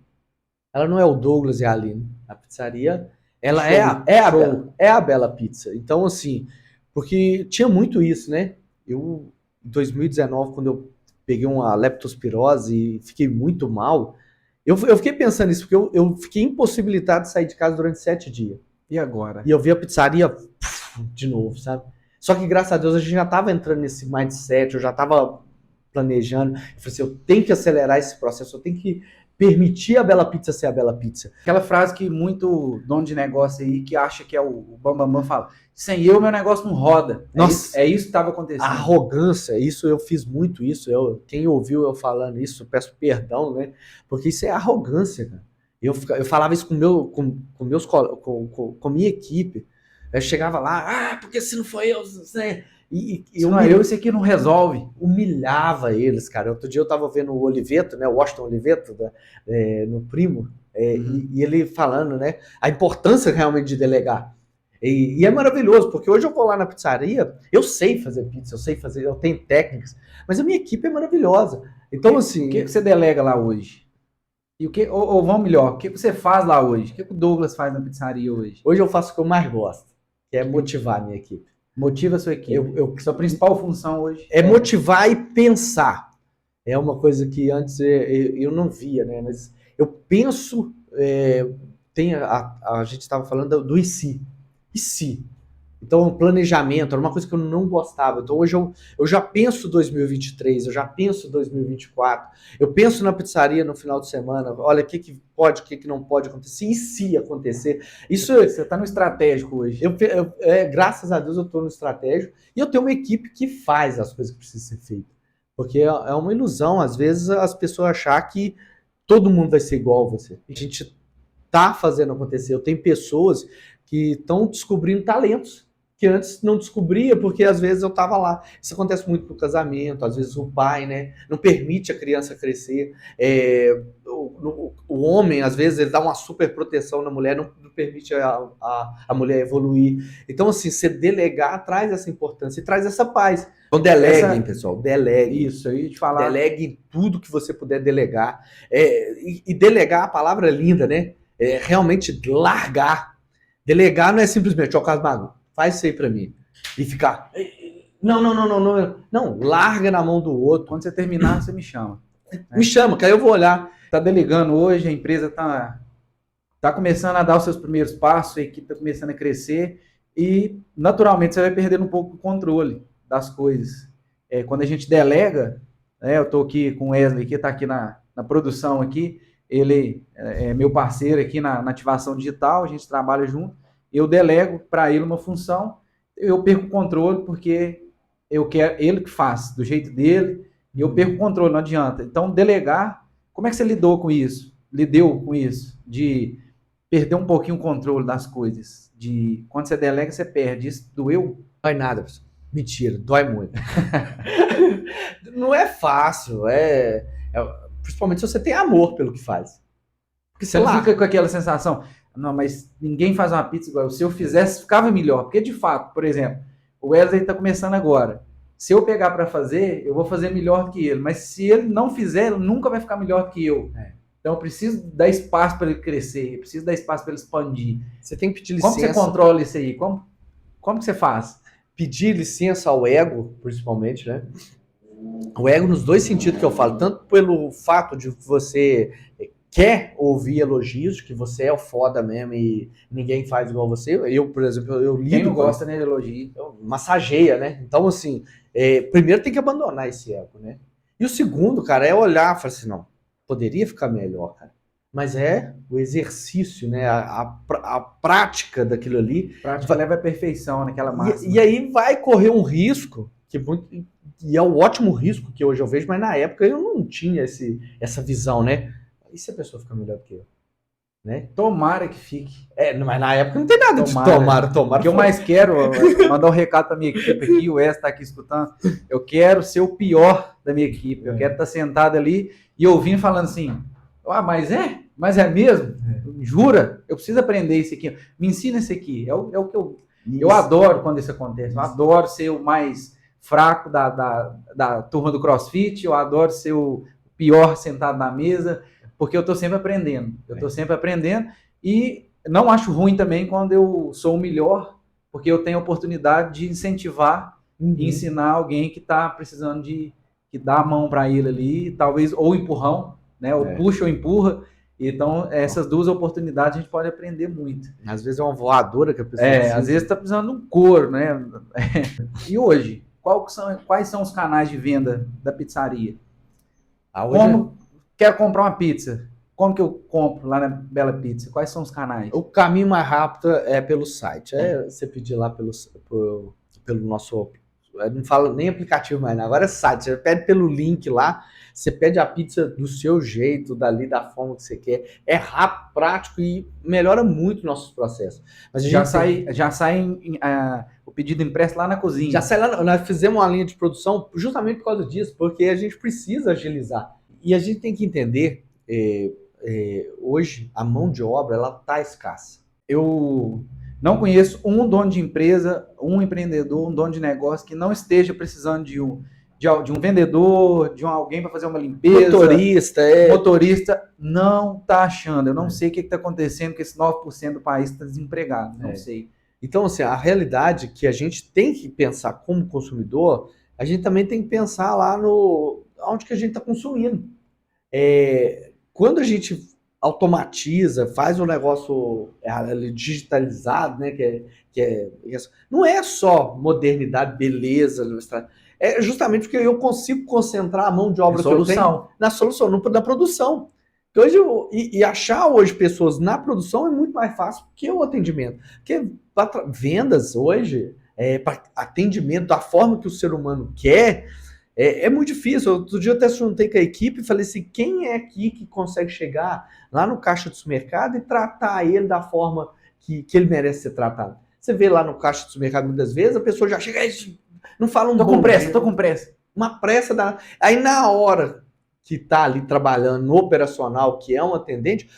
Ela não é o Douglas e a Aline. A pizzaria, ela é a Bela Pizza. Então, assim, porque tinha muito isso, né? Eu, em 2019, quando eu peguei uma leptospirose e fiquei muito mal, eu fiquei pensando nisso, porque eu fiquei impossibilitado de sair de casa durante 7 dias. E agora? E eu vi a pizzaria de novo, sabe? Só que, graças a Deus, a gente já estava entrando nesse mindset, eu já estava planejando. Eu falei assim, eu tenho que acelerar esse processo, eu tenho que permitir a Bela Pizza ser a Bela Pizza. Aquela frase que muito dono de negócio aí, que acha que é o Bambambam, fala, sem eu, meu negócio não roda. Nossa, é isso que estava acontecendo. A arrogância, isso eu fiz muito isso. Quem ouviu eu falando isso, eu peço perdão, né? Porque isso é arrogância, cara. Eu falava isso com minha equipe. Eu chegava lá, porque se não foi eu, né? Isso aqui não resolve. Humilhava eles, cara. Outro dia eu tava vendo o Oliveto, né? O Washington Oliveto, no Primo, e ele falando, né? A importância realmente de delegar. E é maravilhoso, porque hoje eu vou lá na pizzaria, eu sei fazer pizza, eu tenho técnicas, mas a minha equipe é maravilhosa. Então, assim... O que você delega lá hoje? E ou vamos melhor, o que você faz lá hoje? O que o Douglas faz na pizzaria hoje? Hoje eu faço o que eu mais gosto, que é motivar a minha equipe. Motiva a sua equipe. Sua principal função hoje é motivar e pensar. É uma coisa que antes eu não via, né? Mas eu penso... a gente estava falando do e se. E se? Então, planejamento era uma coisa que eu não gostava. Então, hoje eu já penso 2023, eu já penso 2024. Eu penso na pizzaria no final de semana. Olha, o que pode, o que não pode acontecer. E se acontecer? Isso, Você está no estratégico hoje. graças a Deus, eu estou no estratégico. E eu tenho uma equipe que faz as coisas que precisam ser feitas. Porque é uma ilusão, às vezes, as pessoas achar que todo mundo vai ser igual a você. A gente tá fazendo acontecer. Eu tenho pessoas que estão descobrindo talentos que antes não descobria, porque às vezes eu estava lá. Isso acontece muito no casamento, às vezes o pai, né, não permite a criança crescer. O homem, às vezes, ele dá uma super proteção na mulher, não permite a mulher evoluir. Então, assim, você delegar traz essa importância e traz essa paz. Então, deleguem, pessoal, deleguem. Isso, eu ia te falar. Deleguem tudo que você puder delegar. E delegar, a palavra é linda, né? Realmente largar. Delegar não é simplesmente, ó, Carlos Mago, faz isso aí pra mim. E ficar, não. Não, larga na mão do outro. Quando você terminar, você me chama. Me chama, que aí eu vou olhar. Tá delegando hoje, a empresa tá começando a dar os seus primeiros passos, a equipe está começando a crescer e, naturalmente, você vai perdendo um pouco o controle das coisas. Quando a gente delega, né, eu estou aqui com o Wesley, que está aqui na produção aqui, ele é meu parceiro aqui na ativação digital, a gente trabalha junto, eu delego para ele uma função, eu perco o controle porque eu quero ele que faz, do jeito dele, e eu perco o controle, não adianta. Então, delegar, como é que você lidou com isso? Lidou com isso? De perder um pouquinho o controle das coisas. Quando você delega, você perde. Isso doeu? Dói nada, pessoal. Mentira, dói muito. Não é fácil, principalmente se você tem amor pelo que faz. Porque você não fica com aquela sensação, não, mas ninguém faz uma pizza igual. Se eu fizesse, ficava melhor. Porque, de fato, por exemplo, o Wesley está começando agora. Se eu pegar para fazer, eu vou fazer melhor do que ele. Mas se ele não fizer, ele nunca vai ficar melhor do que eu. Então eu preciso dar espaço para ele crescer, eu preciso dar espaço para ele expandir. Você tem que pedir licença. Como você controla isso aí? Como que você faz? Pedir licença ao ego, principalmente, né? O ego nos dois sentidos que eu falo. Tanto pelo fato de que você quer ouvir elogios, que você é o foda mesmo e ninguém faz igual você. Eu, por exemplo, eu lido. Quem não gosta, né, de elogio? Massageia, né? Então, assim, primeiro tem que abandonar esse ego, né? E o segundo, cara, é olhar e falar assim, não, poderia ficar melhor, cara. Mas é o exercício, né? A prática daquilo ali. A prática leva à perfeição naquela massa. E aí vai correr um risco, e é um ótimo risco que hoje eu vejo, mas na época eu não tinha essa visão, né? E se a pessoa ficar melhor do que eu? Né? Tomara que fique. Mas na época não tem nada de tomara. O que eu mais quero, mandar um recado para minha equipe aqui, o Wes está aqui escutando, eu quero ser o pior da minha equipe, eu quero estar sentado ali e ouvindo falando assim, mas é mesmo? Jura? Eu preciso aprender isso aqui, me ensina isso aqui, é o que eu adoro quando isso acontece, eu adoro ser o mais fraco da turma do CrossFit, eu adoro ser o pior sentado na mesa, porque eu estou sempre aprendendo, e não acho ruim também quando eu sou o melhor, porque eu tenho a oportunidade de incentivar e ensinar alguém que está precisando que dá a mão para ele ali, talvez, ou empurrão, né? Ou puxa ou empurra. Então, essas duas oportunidades a gente pode aprender muito. Às vezes é uma voadora que a pessoa precisa. Às vezes está precisando de um couro, né? E hoje, quais são os canais de venda da pizzaria? Quero comprar uma pizza. Como que eu compro lá na Bela Pizza? Quais são os canais? O caminho mais rápido é pelo site. Você pedir lá pelo nosso... Não falo nem aplicativo mais, agora é site. Você pede pelo link lá, você pede a pizza do seu jeito, da forma que você quer. É rápido, prático e melhora muito nossos processos. Mas já sai o pedido impresso lá na cozinha. Já sai lá, nós fizemos uma linha de produção justamente por causa disso, porque a gente precisa agilizar. E a gente tem que entender, hoje, a mão de obra ela está escassa. Eu não conheço um dono de empresa, um empreendedor, um dono de negócio que não esteja precisando de um vendedor, de alguém para fazer uma limpeza. Motorista não está achando. Eu não sei o que está acontecendo, que esse 9% do país está desempregado. Não sei. Então, assim, a realidade que a gente tem que pensar como consumidor, a gente também tem que pensar lá onde que a gente está consumindo. Quando a gente automatiza, faz um negócio digitalizado, né? Não é só modernidade, beleza, é justamente porque eu consigo concentrar a mão de obra que eu tenho na solução, na produção. Hoje e achar hoje pessoas na produção é muito mais fácil que o atendimento. Porque vendas hoje, atendimento da forma que o ser humano quer, é muito difícil. Outro dia eu até juntei com a equipe e falei assim, quem é aqui que consegue chegar lá no caixa do supermercado e tratar ele da forma que ele merece ser tratado? Você vê lá no caixa do supermercado muitas vezes, a pessoa já chega e não fala um tô com pressa. Uma pressa da... Aí na hora que tá ali trabalhando no operacional, que é um atendente,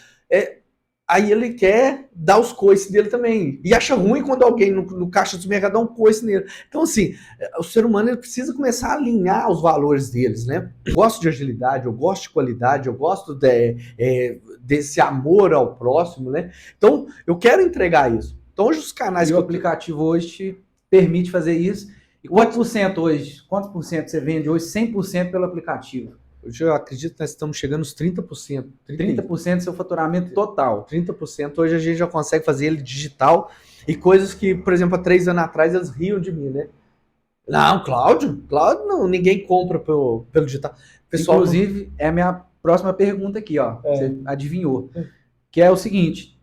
aí ele quer dar os coices dele também. E acha ruim quando alguém no caixa do supermercado dá um coice nele. Então, assim, o ser humano ele precisa começar a alinhar os valores deles, né? Eu gosto de agilidade, eu gosto de qualidade, eu gosto desse amor ao próximo, né? Então, eu quero entregar isso. Então, hoje os canais... E o aplicativo hoje te permite fazer isso. E quantos por cento hoje? Quantos por cento você vende hoje 100% pelo aplicativo? Hoje eu acredito que nós estamos chegando nos 30%. 30% do seu faturamento total. 30%. Hoje a gente já consegue fazer ele digital. E coisas que, por exemplo, há 3 anos atrás eles riam de mim, né? Não, Cláudio não, ninguém compra pelo digital. Pessoal, inclusive, é a minha próxima pergunta aqui, ó. Você adivinhou. Que é o seguinte,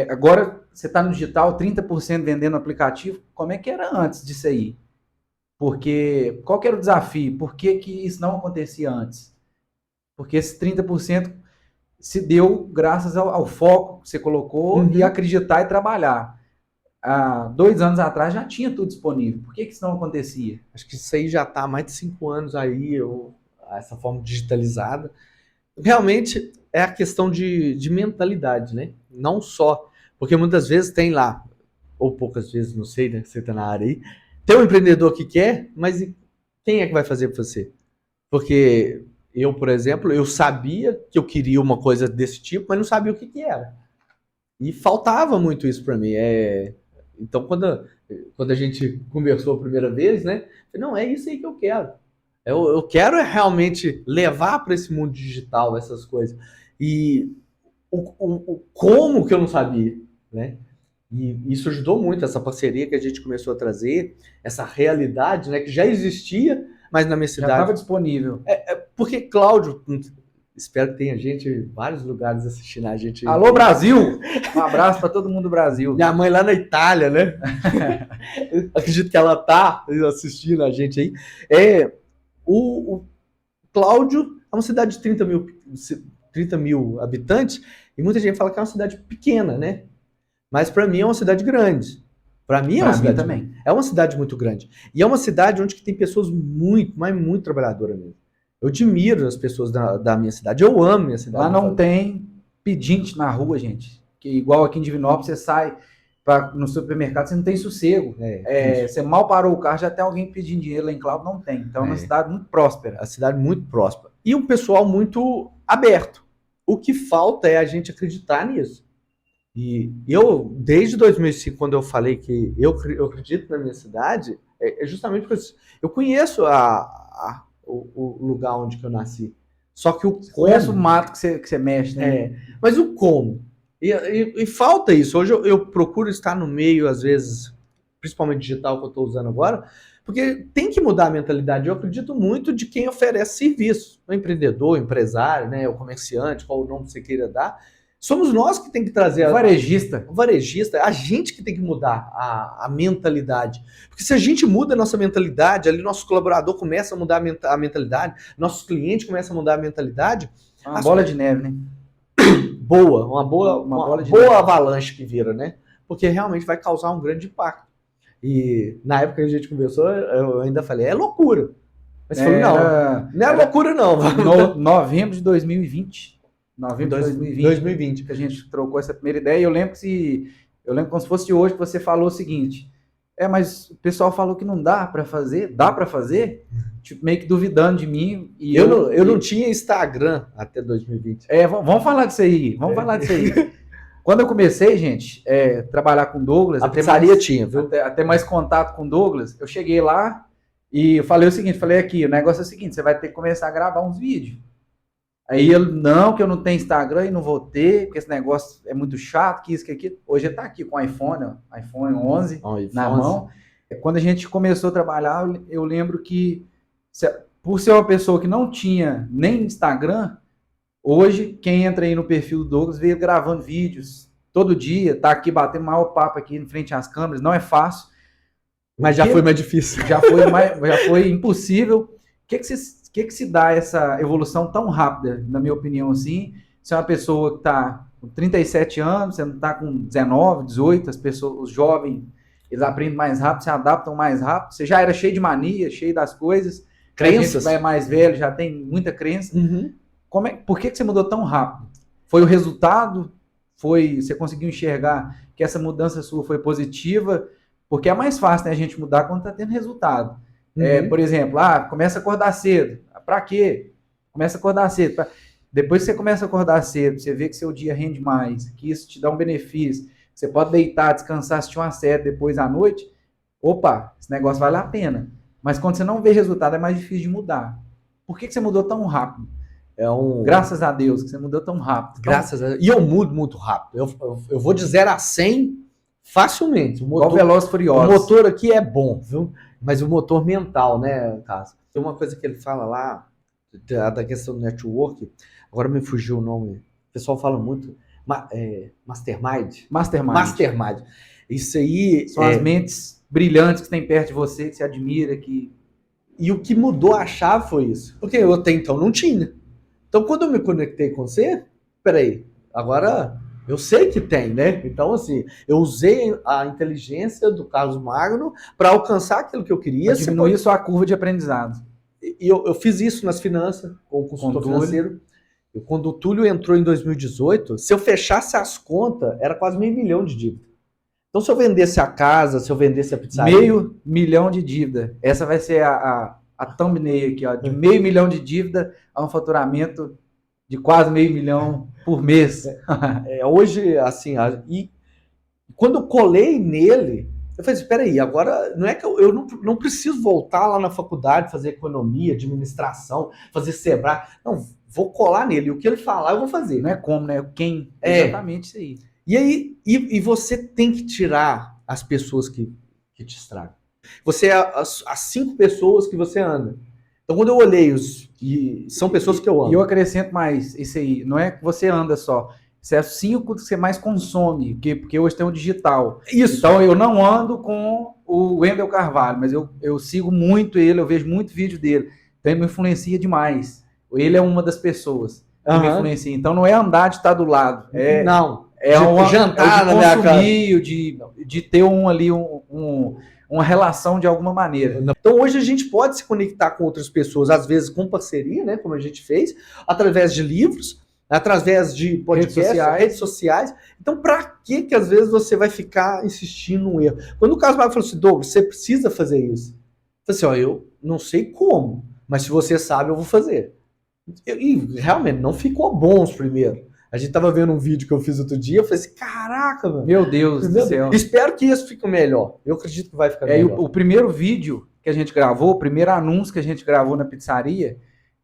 agora você está no digital, 30% vendendo no aplicativo. Como é que era antes disso aí? Porque, qual que era o desafio? Por que isso não acontecia antes? Porque esse 30% se deu graças ao foco que você colocou e acreditar e trabalhar. Há 2 anos atrás já tinha tudo disponível. Por que isso não acontecia? Acho que isso aí já está há mais de 5 anos aí, essa forma digitalizada. Realmente é a questão de mentalidade, né? Não só, porque muitas vezes tem lá, ou poucas vezes, não sei, né? Você está na área aí, tem um empreendedor que quer, mas quem é que vai fazer para você? Porque eu, por exemplo, eu sabia que eu queria uma coisa desse tipo, mas não sabia o que era. E faltava muito isso para mim. Então, quando a gente conversou a primeira vez, né? Não, é isso aí que eu quero. Eu quero realmente levar para esse mundo digital essas coisas. E o como que eu não sabia, né? E isso ajudou muito, essa parceria que a gente começou a trazer, essa realidade, né, que já existia, mas na minha cidade... Já estava disponível. Porque, Cláudio, espero que tenha gente em vários lugares assistindo a gente. Alô, Brasil! Um abraço para todo mundo do Brasil. Minha mãe lá na Itália, né? Acredito que ela tá assistindo a gente aí. O Cláudio é uma cidade de 30 mil habitantes, e muita gente fala que é uma cidade pequena, né? Mas para mim é uma cidade grande. Para mim é uma cidade também. É uma cidade muito grande. E é uma cidade onde tem pessoas muito, mas muito trabalhadoras mesmo. Eu admiro as pessoas da minha cidade. Eu amo minha cidade. Lá não tem pedinte na rua, gente. Que igual aqui em Divinópolis, você sai no supermercado, você não tem sossego. Você mal parou o carro, já tem alguém pedindo dinheiro lá em Cláudio, não tem. Então é uma cidade muito próspera. A cidade muito próspera. E um pessoal muito aberto. O que falta é a gente acreditar nisso. E eu, desde 2005, quando eu falei que eu acredito na minha cidade, é justamente por isso. Eu conheço o lugar onde que eu nasci. Só que o como... Conhece o mato que você mexe, né? Mas o como? E falta isso. Hoje eu procuro estar no meio, às vezes, principalmente digital que eu estou usando agora, porque tem que mudar a mentalidade. Eu acredito muito de quem oferece serviço. O empreendedor, o empresário, né, o comerciante, qual o nome você queira dar. Somos nós que tem que trazer... O varejista. O varejista. A gente que tem que mudar a mentalidade. Porque se a gente muda a nossa mentalidade, ali nosso colaborador começa a mudar a mentalidade, nossos clientes começam a mudar a mentalidade... Uma bola de neve, né? Uma boa avalanche que vira, né? Porque realmente vai causar um grande impacto. E na época que a gente conversou, eu ainda falei, é loucura. Mas você falou, não é loucura não. Novembro de 2020. Novembro de 2020. Que a gente trocou essa primeira ideia. E eu lembro como se fosse hoje que você falou o seguinte: mas o pessoal falou que não dá para fazer. Dá para fazer? Tipo, meio que duvidando de mim. E eu não tinha Instagram até 2020. Vamos falar disso aí. Falar disso aí. Quando eu comecei, gente, trabalhar com Douglas, tinha, viu? Até mais contato com Douglas, eu cheguei lá e eu falei o seguinte: aqui, o negócio é o seguinte, você vai ter que começar a gravar uns vídeos. Aí ele, não, que eu não tenho Instagram e não vou ter, porque esse negócio é muito chato, que isso, que aquilo. Hoje ele tá aqui com o iPhone, ó, iPhone 11 na mão. Quando a gente começou a trabalhar, eu lembro que, por ser uma pessoa que não tinha nem Instagram, hoje, quem entra aí no perfil do Douglas, veio gravando vídeos todo dia, tá aqui batendo maior papo aqui em frente às câmeras, não é fácil. Mas já foi mais difícil. Já foi impossível. O que se dá essa evolução tão rápida, na minha opinião, assim? Se é uma pessoa que está com 37 anos, você não está com 19, 18, as pessoas, os jovens, eles aprendem mais rápido, se adaptam mais rápido. Você já era cheio de mania, cheio das coisas. Crenças. A gente é mais velho, já tem muita crença. Por que você mudou tão rápido? Foi o resultado? Você conseguiu enxergar que essa mudança sua foi positiva? Porque é mais fácil, né, a gente mudar quando está tendo resultado. Por exemplo, começa a acordar cedo. Para quê? Começa a acordar cedo. Depois que você começa a acordar cedo, você vê que seu dia rende mais, que isso te dá um benefício, você pode deitar, descansar, assistir uma série depois à noite. Opa, esse negócio vale a pena. Mas quando você não vê resultado, é mais difícil de mudar. Por que você mudou tão rápido? Graças a Deus que você mudou tão rápido. Graças a Deus. E eu mudo muito rápido. Eu vou de 0 a 100 facilmente. Igual Velozes e Furiosos. O motor aqui é bom, viu? Mas o motor mental, né, Cássio? Tem uma coisa que ele fala lá, da questão do network, agora me fugiu o nome. O pessoal fala muito. Mastermind. Isso aí... São as mentes brilhantes que tem perto de você, que você admira, que... E o que mudou a chave foi isso. Porque eu até então não tinha. Então, quando eu me conectei com você, peraí, agora eu sei que tem, né? Então, assim, eu usei a inteligência do Carlos Magno para alcançar aquilo que eu queria. Diminuir sua curva de aprendizado. E eu fiz isso nas finanças, com o consultor financeiro. Quando o Túlio entrou em 2018, se eu fechasse as contas, era quase R$500 mil de dívida. Então, se eu vendesse a casa, se eu vendesse a pizzaria... R$500 mil de dívida. Essa vai ser a thumbnail aqui, ó. De R$500 mil de dívida a um faturamento de quase R$500 mil por mês. Hoje, assim, e quando eu colei nele, eu falei assim, peraí, agora não é que eu não preciso voltar lá na faculdade, fazer economia, administração, fazer Sebrae. Não, vou colar nele. E o que ele falar, eu vou fazer. Não é como, né? Quem? Exatamente isso aí. E aí, e você tem que tirar as pessoas que te estragam. Você é as 5 pessoas que você anda. Então, quando eu olhei e são pessoas que eu amo. E eu acrescento mais isso aí. Não é que você anda só. Você é 5 que você mais consome, porque hoje tem o digital. Isso. Então, eu não ando com o Wendel Carvalho, mas eu sigo muito ele, eu vejo muito vídeo dele. Então, ele me influencia demais. Ele é uma das pessoas que me influencia. Então, não é andar de estar do lado. Não. Jantar na minha casa. De ter uma relação de alguma maneira. Então hoje a gente pode se conectar com outras pessoas, às vezes com parceria, né, como a gente fez, através de livros, através de podcasts, redes sociais. Então para que às vezes você vai ficar insistindo no erro? Quando o Carlos Magno falou assim, Douglas, você precisa fazer isso. Eu falei assim, eu não sei como, mas se você sabe, eu vou fazer. E realmente não ficou bom os primeiros. A gente tava vendo um vídeo que eu fiz outro dia, eu falei assim, caraca, mano. Meu Deus do céu. Espero que isso fique melhor. Eu acredito que vai ficar melhor. O primeiro vídeo que a gente gravou, o primeiro anúncio que a gente gravou na pizzaria,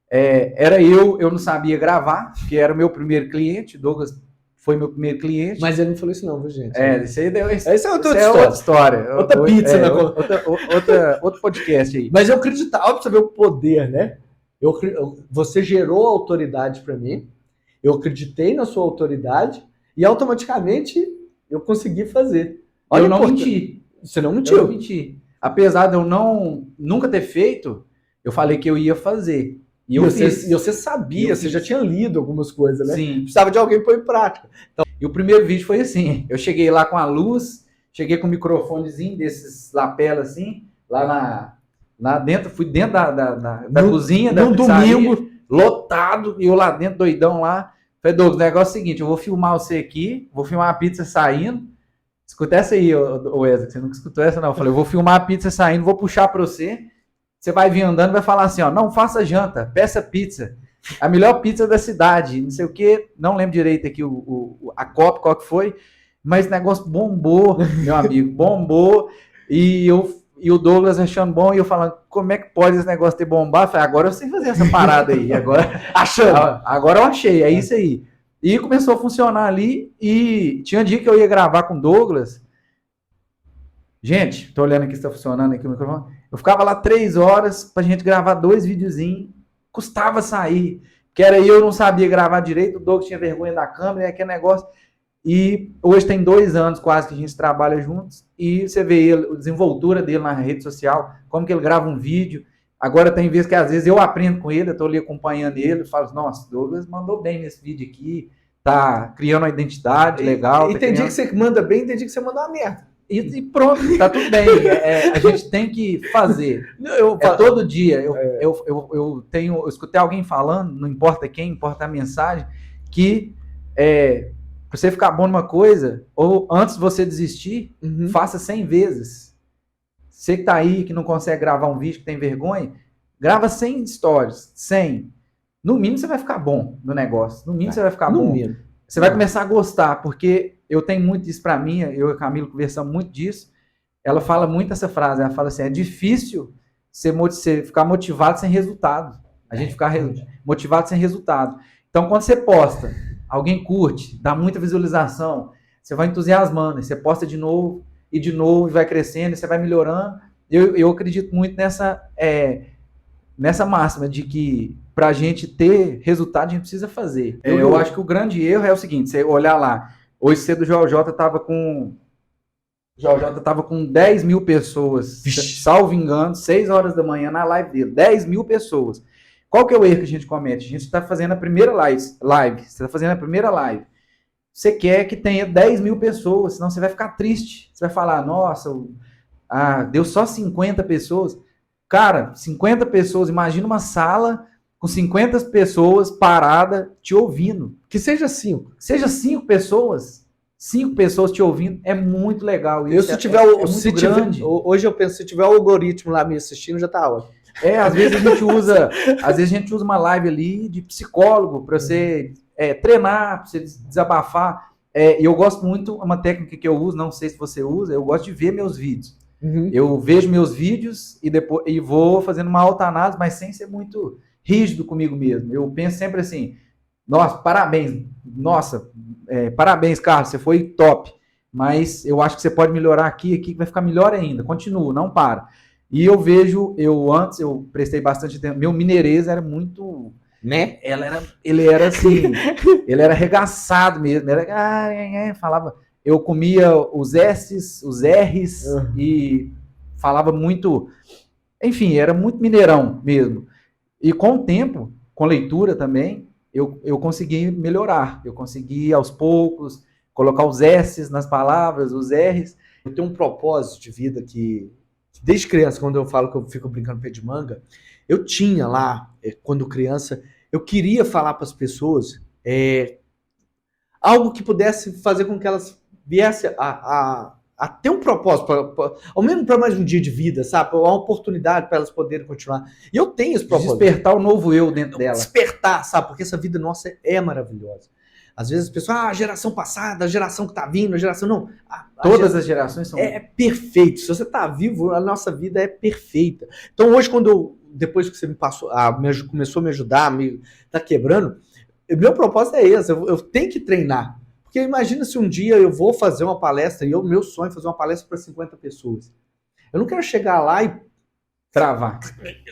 era eu não sabia gravar, que era o meu primeiro cliente, Douglas foi meu primeiro cliente. Mas ele não falou isso não, viu, gente? Isso aí deu... Essa é outra história. Outra pizza. Outro podcast aí. Mas eu acreditava, ó, pra você ver o poder, né? Você gerou autoridade para mim, eu acreditei na sua autoridade e automaticamente eu consegui fazer. Olha, eu não menti. Você não mentiu. Eu não menti. Apesar de eu nunca ter feito, eu falei que eu ia fazer. E você sabia, você já tinha lido algumas coisas, né? Sim. Precisava de alguém pôr em prática. Então, e o primeiro vídeo foi assim, eu cheguei lá com a luz, cheguei com um microfonezinho desses lapela assim, lá dentro, fui dentro da cozinha da pizzaria, domingo, lotado, e eu lá dentro, doidão lá. Falei, Douglas, o negócio é o seguinte, eu vou filmar você aqui, vou filmar a pizza saindo. Escuta essa aí, Wesley, você nunca escutou essa não. Eu falei, eu vou filmar a pizza saindo, vou puxar para você. Você vai vir andando e vai falar assim, ó, não faça janta, peça pizza. A melhor pizza da cidade, não sei o quê, não lembro direito aqui a qual que foi, mas o negócio bombou, meu amigo, bombou. E eu E o Douglas achando bom, e eu falando, como é que pode esse negócio ter bombado? Eu falei, agora eu sei fazer essa parada aí, agora, agora eu achei, é isso aí. E começou a funcionar ali, e tinha um dia que eu ia gravar com o Douglas. Gente, tô olhando aqui se tá funcionando aqui o microfone. Eu ficava lá 3 horas pra gente gravar 2 videozinhos, custava sair, que era eu não sabia gravar direito, o Douglas tinha vergonha da câmera, e aquele negócio. E hoje tem 2 anos quase que a gente trabalha juntos, e você vê ele, a desenvoltura dele na rede social, como que ele grava um vídeo. Agora tem vezes que às vezes eu aprendo com ele, eu tô ali acompanhando ele, falo, nossa, Douglas mandou bem nesse vídeo aqui, tá criando uma identidade legal. E tem dia que você manda bem, tem dia que você manda uma merda. E pronto, tá tudo bem. A gente tem que fazer. Todo dia. Eu escutei alguém falando, não importa quem, importa a mensagem, que para você ficar bom numa coisa, ou antes de você desistir, faça 100 vezes. Você que tá aí, que não consegue gravar um vídeo, que tem vergonha, grava 100 stories. 100. No mínimo você vai ficar bom no negócio. No mínimo você vai ficar bom. Mínimo. Você vai começar a gostar, porque eu tenho muito isso para mim, eu e a Camila conversamos muito disso. Ela fala muito essa frase, ela fala assim, é difícil você ficar motivado sem resultado. A gente ficar motivado sem resultado. Então, quando você posta, alguém curte, dá muita visualização, você vai entusiasmando, você posta de novo, e vai crescendo, e você vai melhorando. Eu acredito muito nessa máxima de que para a gente ter resultado, a gente precisa fazer. Eu acho que o grande erro é o seguinte, você olhar lá, hoje cedo o JJ estava com 10 mil pessoas, salvo engano, 6 horas da manhã na live dele, 10 mil pessoas. Qual que é o erro que a gente comete? A gente está fazendo a primeira live, você está fazendo a primeira live. Você quer que tenha 10 mil pessoas, senão você vai ficar triste. Você vai falar, nossa, deu só 50 pessoas. Cara, 50 pessoas, imagina uma sala com 50 pessoas parada te ouvindo. Que seja 5. Seja 5 pessoas. 5 pessoas te ouvindo é muito legal. Isso hoje eu penso, se tiver o algoritmo lá me assistindo, já tá ótimo. Às vezes a gente usa uma live ali de psicólogo para você treinar, para você desabafar. E eu gosto muito, uma técnica que eu uso, não sei se você usa, eu gosto de ver meus vídeos. Eu vejo meus vídeos e vou fazendo uma autoanálise, mas sem ser muito rígido comigo mesmo. Eu penso sempre assim, nossa, parabéns, Carlos, você foi top, mas eu acho que você pode melhorar aqui que vai ficar melhor ainda, continua, não para. E eu vejo, antes eu prestei bastante tempo, meu mineirês era muito, né? Ele era assim, ele era arregaçado mesmo, falava, eu comia os S's, os R's e falava muito, enfim, era muito mineirão mesmo. E com o tempo, com leitura também, eu consegui melhorar. Eu consegui, aos poucos, colocar os S's nas palavras, os R's. Eu tenho um propósito de vida que desde criança, quando eu falo que eu fico brincando pé de manga, eu tinha lá, quando criança, eu queria falar para as pessoas algo que pudesse fazer com que elas viessem a ter um propósito, ao menos para mais um dia de vida, sabe? Uma oportunidade para elas poderem continuar. E eu tenho esse propósito. Despertar o novo eu dentro dela. Despertar, sabe? Porque essa vida nossa é maravilhosa. Às vezes as pessoas, a geração passada, a geração que está vindo, a geração... Não. Todas as gerações são... É perfeito. Se você está vivo, a nossa vida é perfeita. Então hoje, depois que você me passou, começou a me ajudar, tá quebrando, meu propósito é esse, eu tenho que treinar. Porque imagina se um dia eu vou fazer uma palestra, e meu sonho é fazer uma palestra para 50 pessoas. Eu não quero chegar lá e travar,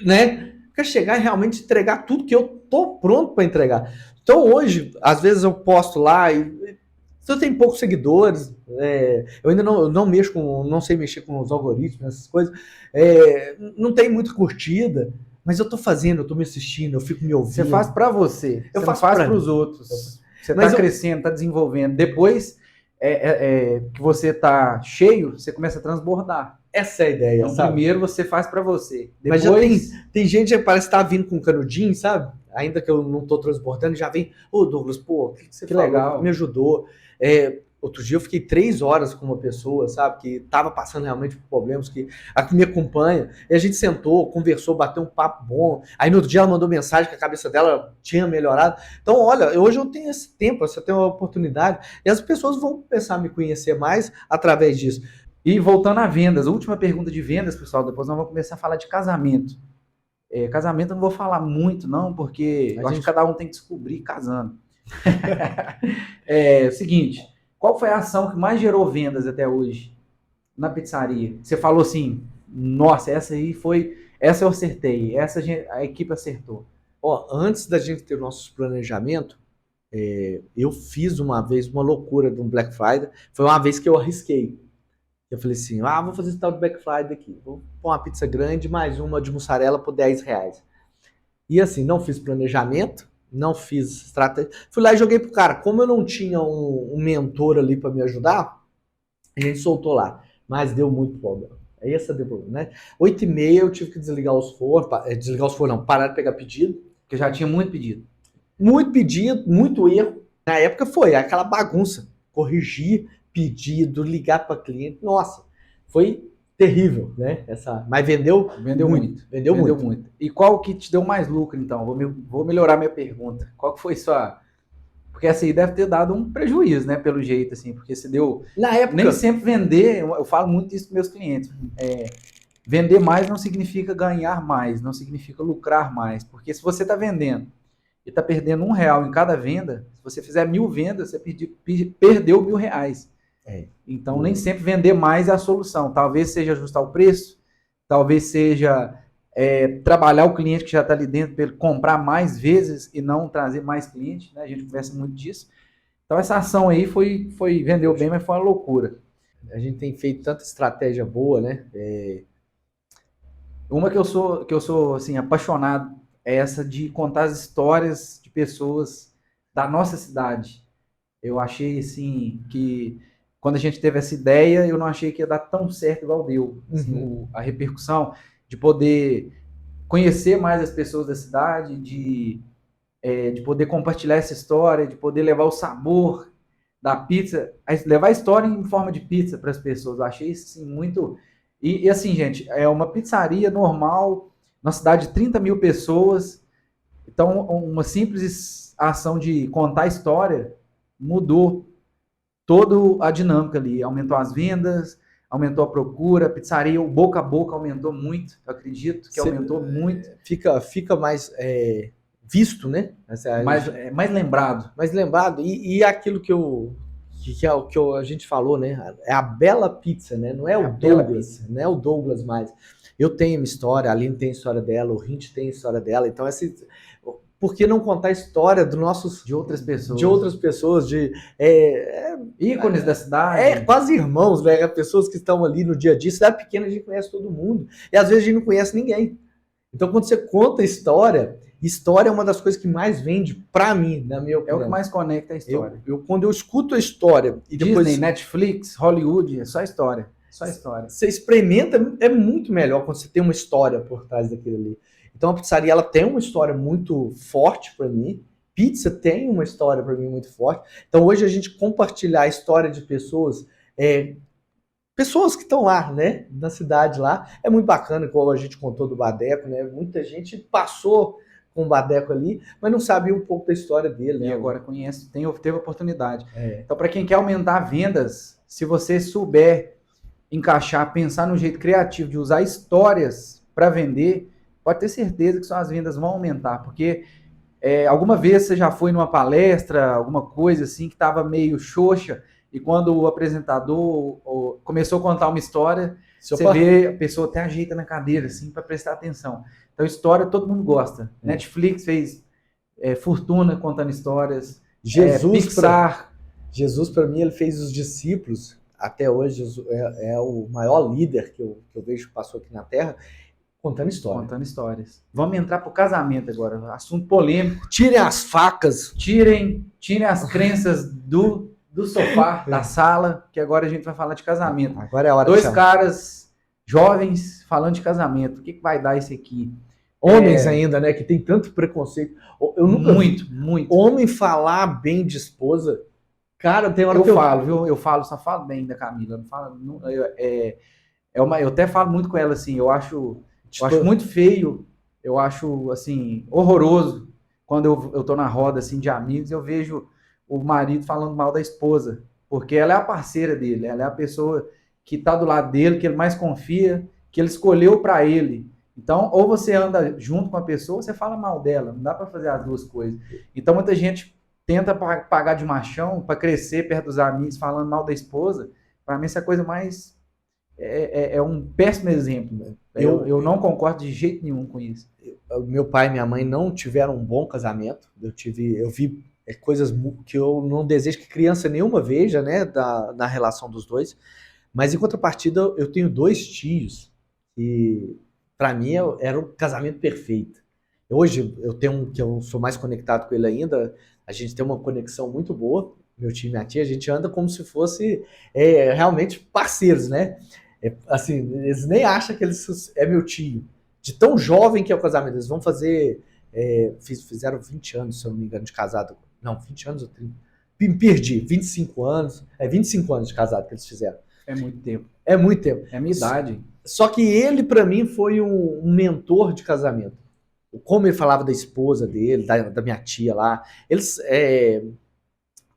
né? Eu quero chegar e realmente entregar tudo que eu tô pronto para entregar. Então hoje, às vezes eu posto lá e eu tenho poucos seguidores, eu ainda não sei mexer com os algoritmos, essas coisas, não tem muita curtida, mas eu tô fazendo, eu tô me assistindo, eu fico me ouvindo. Você faz para você, eu faço para os outros. Você está crescendo, está desenvolvendo. Depois que você está cheio, você começa a transbordar. Essa é a ideia. Então, primeiro você faz para você. Depois... Mas já tem gente que parece estar vindo com canudinho, sabe? Ainda que eu não estou transbordando, já vem, Douglas, pô, o que você falou? Legal. Me ajudou. Outro dia eu fiquei 3 horas com uma pessoa, sabe, que estava passando realmente por problemas, que me acompanha, e a gente sentou, conversou, bateu um papo bom, aí no outro dia ela mandou mensagem que a cabeça dela tinha melhorado. Então, olha, hoje eu tenho esse tempo, você tem uma oportunidade, e as pessoas vão começar a me conhecer mais através disso. E voltando a vendas, última pergunta de vendas, pessoal, depois nós vamos começar a falar de casamento. Casamento eu não vou falar muito, não, porque eu acho que cada um tem que descobrir casando. Seguinte, qual foi a ação que mais gerou vendas até hoje na pizzaria? Você falou assim, nossa, essa eu acertei, a equipe acertou. Ó, antes da gente ter o nosso planejamento, eu fiz uma vez uma loucura de um Black Friday. Foi uma vez que eu arrisquei. Eu falei assim, vou fazer esse tal de Black Friday aqui. Vou pôr uma pizza grande, mais uma de mussarela por R$10. E assim, não fiz planejamento, não fiz estratégia. Fui lá e joguei pro cara. Como eu não tinha um mentor ali para me ajudar, a gente soltou lá. Mas deu muito problema. Essa deu problema, né? 8h30 eu tive que desligar os fornos. Desligar os fornos não, parar de pegar pedido. Porque já tinha muito pedido. Muito pedido, muito erro. Na época foi aquela bagunça. Corrigir pedido, ligar para cliente. Nossa, foi terrível, né? Mas vendeu muito. Vendeu muito. E qual que te deu mais lucro, então? Vou melhorar minha pergunta. Qual que foi sua... Porque essa aí deve ter dado um prejuízo, né? Pelo jeito, assim. Porque se deu... Na época... Nem sempre vender... Eu falo muito isso com meus clientes. Vender mais não significa ganhar mais. Não significa lucrar mais. Porque se você está vendendo e está perdendo R$1 em cada venda, se você fizer 1.000 vendas, você perdeu R$1.000. Então, nem sempre vender mais é a solução. Talvez seja ajustar o preço, talvez seja trabalhar o cliente que já está ali dentro para ele comprar mais vezes e não trazer mais cliente, né? A gente conversa muito disso. Então, essa ação aí vendeu bem, mas foi uma loucura. A gente tem feito tanta estratégia boa, né? Uma que eu sou assim, apaixonado é essa de contar as histórias de pessoas da nossa cidade. Eu achei, assim, que quando a gente teve essa ideia, eu não achei que ia dar tão certo igual deu. Assim, a repercussão de poder conhecer mais as pessoas da cidade, de poder compartilhar essa história, de poder levar o sabor da pizza, levar a história em forma de pizza para as pessoas. Eu achei isso assim, muito... E assim, gente, é uma pizzaria normal, na cidade de 30 mil pessoas. Então, uma simples ação de contar a história mudou toda a dinâmica ali, aumentou as vendas, aumentou a procura, a pizzaria, o boca a boca aumentou muito, eu acredito que aumentou muito. Fica mais visto, né? Mais lembrado. Mais lembrado, e aquilo que a gente falou, né? É a Bela Pizza, né? Não é o Douglas, não é o Douglas mais. Eu tenho uma história, a Aline tem a história dela, o Rint tem a história dela, então por que não contar a história de outras pessoas, ícones da cidade? Quase irmãos, né? Pessoas que estão ali no dia a dia. Cidade pequena a gente conhece todo mundo. E às vezes a gente não conhece ninguém. Então quando você conta a história é uma das coisas que mais vende pra mim, na minha opinião. É o que mais conecta a história. Quando eu escuto a história e Disney, depois... Netflix, Hollywood, é só história. Só história. Você experimenta, é muito melhor quando você tem uma história por trás daquilo ali. Então a pizzaria ela tem uma história muito forte para mim. Pizza tem uma história para mim muito forte. Então hoje a gente compartilhar a história de pessoas, pessoas que estão lá, né, na cidade lá, é muito bacana, igual a gente contou do Badeco, né? Muita gente passou com o Badeco ali, mas não sabia um pouco da história dele, né? E agora conhece, teve oportunidade. Então para quem quer aumentar vendas, se você souber encaixar, pensar no jeito criativo de usar histórias para vender, pode ter certeza que suas vendas vão aumentar, porque alguma vez você já foi numa palestra, alguma coisa assim, que estava meio xoxa, e quando o apresentador começou a contar uma história, você vê, a pessoa até ajeita na cadeira, assim, para prestar atenção. Então, história todo mundo gosta. Netflix fez fortuna contando histórias. Pixar. Jesus, para mim, ele fez os discípulos, até hoje é o maior líder que eu vejo que passou aqui na Terra, contando histórias. Vamos entrar pro casamento agora. Assunto polêmico. Tirem as facas. Tirem as crenças do sofá, da sala, que agora a gente vai falar de casamento. Agora é a hora. Dois caras jovens falando de casamento. O que vai dar isso aqui? Homens ainda, né? Que tem tanto preconceito. Eu nunca muito. Homem falar bem de esposa. Cara, tem hora que eu falo, viu? Eu só falo bem da Camila. Eu até falo muito com ela, assim, eu acho muito feio, eu acho, assim, horroroso, quando eu tô na roda, assim, de amigos, eu vejo o marido falando mal da esposa, porque ela é a parceira dele, ela é a pessoa que tá do lado dele, que ele mais confia, que ele escolheu para ele. Então, ou você anda junto com a pessoa, ou você fala mal dela. Não dá para fazer as duas coisas. Então, muita gente tenta pagar de machão para crescer perto dos amigos, falando mal da esposa. Para mim, essa é a coisa mais... É um péssimo exemplo. Né? Eu não concordo de jeito nenhum com isso. Meu pai e minha mãe não tiveram um bom casamento. Eu vi coisas que eu não desejo que criança nenhuma veja, né, na relação dos dois. Mas em contrapartida, eu tenho 2 tios que, para mim, era o casamento perfeito. Hoje eu tenho um que eu sou mais conectado com ele ainda. A gente tem uma conexão muito boa. Meu tio e minha tia, a gente anda como se fosse realmente parceiros, né? Assim, eles nem acham que eles é meu tio. De tão jovem que é o casamento. Eles vão fazer... fizeram 20 anos, se eu não me engano, de casado. Não, 20 anos ou 30. Me perdi. 25 anos. 25 anos de casado que eles fizeram. É muito tempo. É muito tempo. É a minha idade. Só que ele, para mim, foi um mentor de casamento. Como ele falava da esposa dele, da minha tia lá. Eles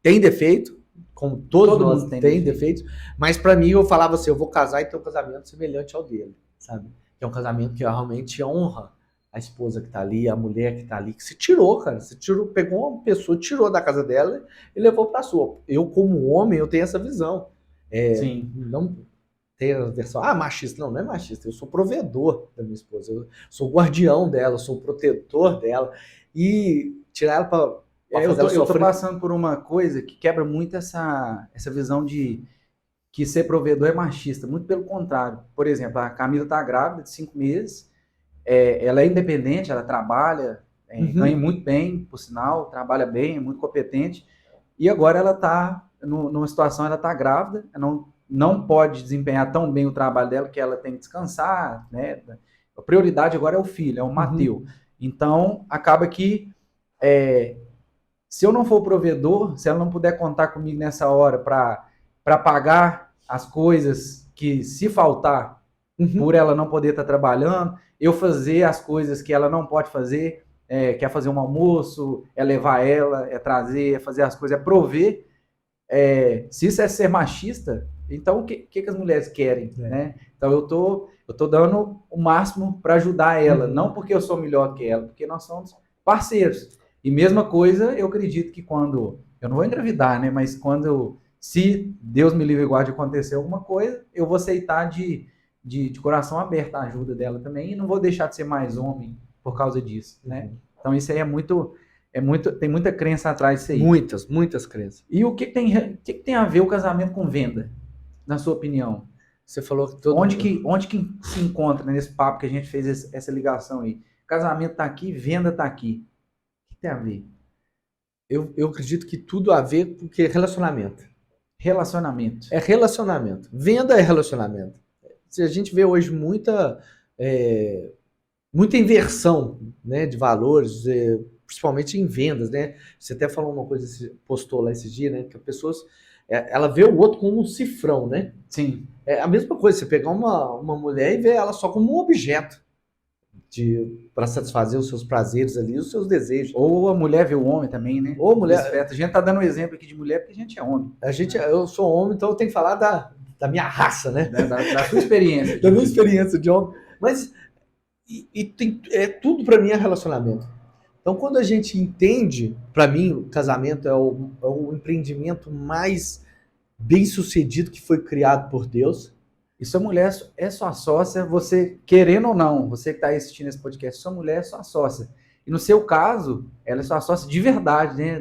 têm defeito, como todos nós tem defeitos, mas para mim eu falava assim, eu vou casar e ter um casamento semelhante ao dele, sabe? Que é um casamento que realmente honra a esposa que tá ali, a mulher que tá ali, que se tirou, cara. Se tirou, pegou uma pessoa, tirou da casa dela e levou para sua. Eu, como homem, eu tenho essa visão. Sim. Não tem a versão, machista. Não é machista. Eu sou provedor da minha esposa. Eu sou guardião dela, eu sou protetor dela. E tirar ela para eu tô passando por uma coisa que quebra muito essa visão de que ser provedor é machista. Muito pelo contrário. Por exemplo, a Camila tá grávida de 5 meses. Ela é independente, ela trabalha, ganha muito bem, por sinal, trabalha bem, é muito competente. E agora ela está numa situação, ela está grávida, não pode desempenhar tão bem o trabalho dela, que ela tem que descansar, né? A prioridade agora é o filho, é o Mateus. Então, acaba que se eu não for o provedor, se ela não puder contar comigo nessa hora para pagar as coisas que, se faltar, por ela não poder estar trabalhando, eu fazer as coisas que ela não pode fazer, que é fazer um almoço, é levar ela, é trazer, é fazer as coisas, é prover. Se isso é ser machista, então o que as mulheres querem, né? Então eu tô dando o máximo para ajudar ela, não porque eu sou melhor que ela, porque nós somos parceiros. E mesma coisa, eu acredito que quando eu não vou engravidar, né? Mas se Deus me livre e guarde acontecer alguma coisa, eu vou aceitar de coração aberto a ajuda dela também e não vou deixar de ser mais homem por causa disso, né? Então isso aí tem muita crença atrás disso aí. Muitas crenças. E o que tem a ver o casamento com venda, na sua opinião? Você falou que onde que se encontra nesse papo que a gente fez essa ligação aí? Casamento tá aqui, venda tá aqui. O que tem a ver? Eu acredito que tudo a ver com que relacionamento. Relacionamento. É relacionamento. Venda é relacionamento. A gente vê hoje muita inversão, né, de valores, principalmente em vendas, né? Você até falou uma coisa, postou lá esses dias, né? Que as pessoas, ela vê o outro como um cifrão, né? Sim. É a mesma coisa, você pegar uma mulher e ver ela só como um objeto para satisfazer os seus prazeres ali, os seus desejos. Ou a mulher vê o homem também, né? Ou mulher. A gente tá dando um exemplo aqui de mulher porque a gente é homem. Eu sou homem, então eu tenho que falar da minha raça, né? Da sua experiência. Da minha experiência de homem. Mas tudo para mim é relacionamento. Então, quando a gente entende, para mim, o casamento é o empreendimento mais bem sucedido que foi criado por Deus. E sua mulher é sua sócia, você querendo ou não, você que está assistindo esse podcast, sua mulher é sua sócia. E no seu caso, ela é sua sócia de verdade, né?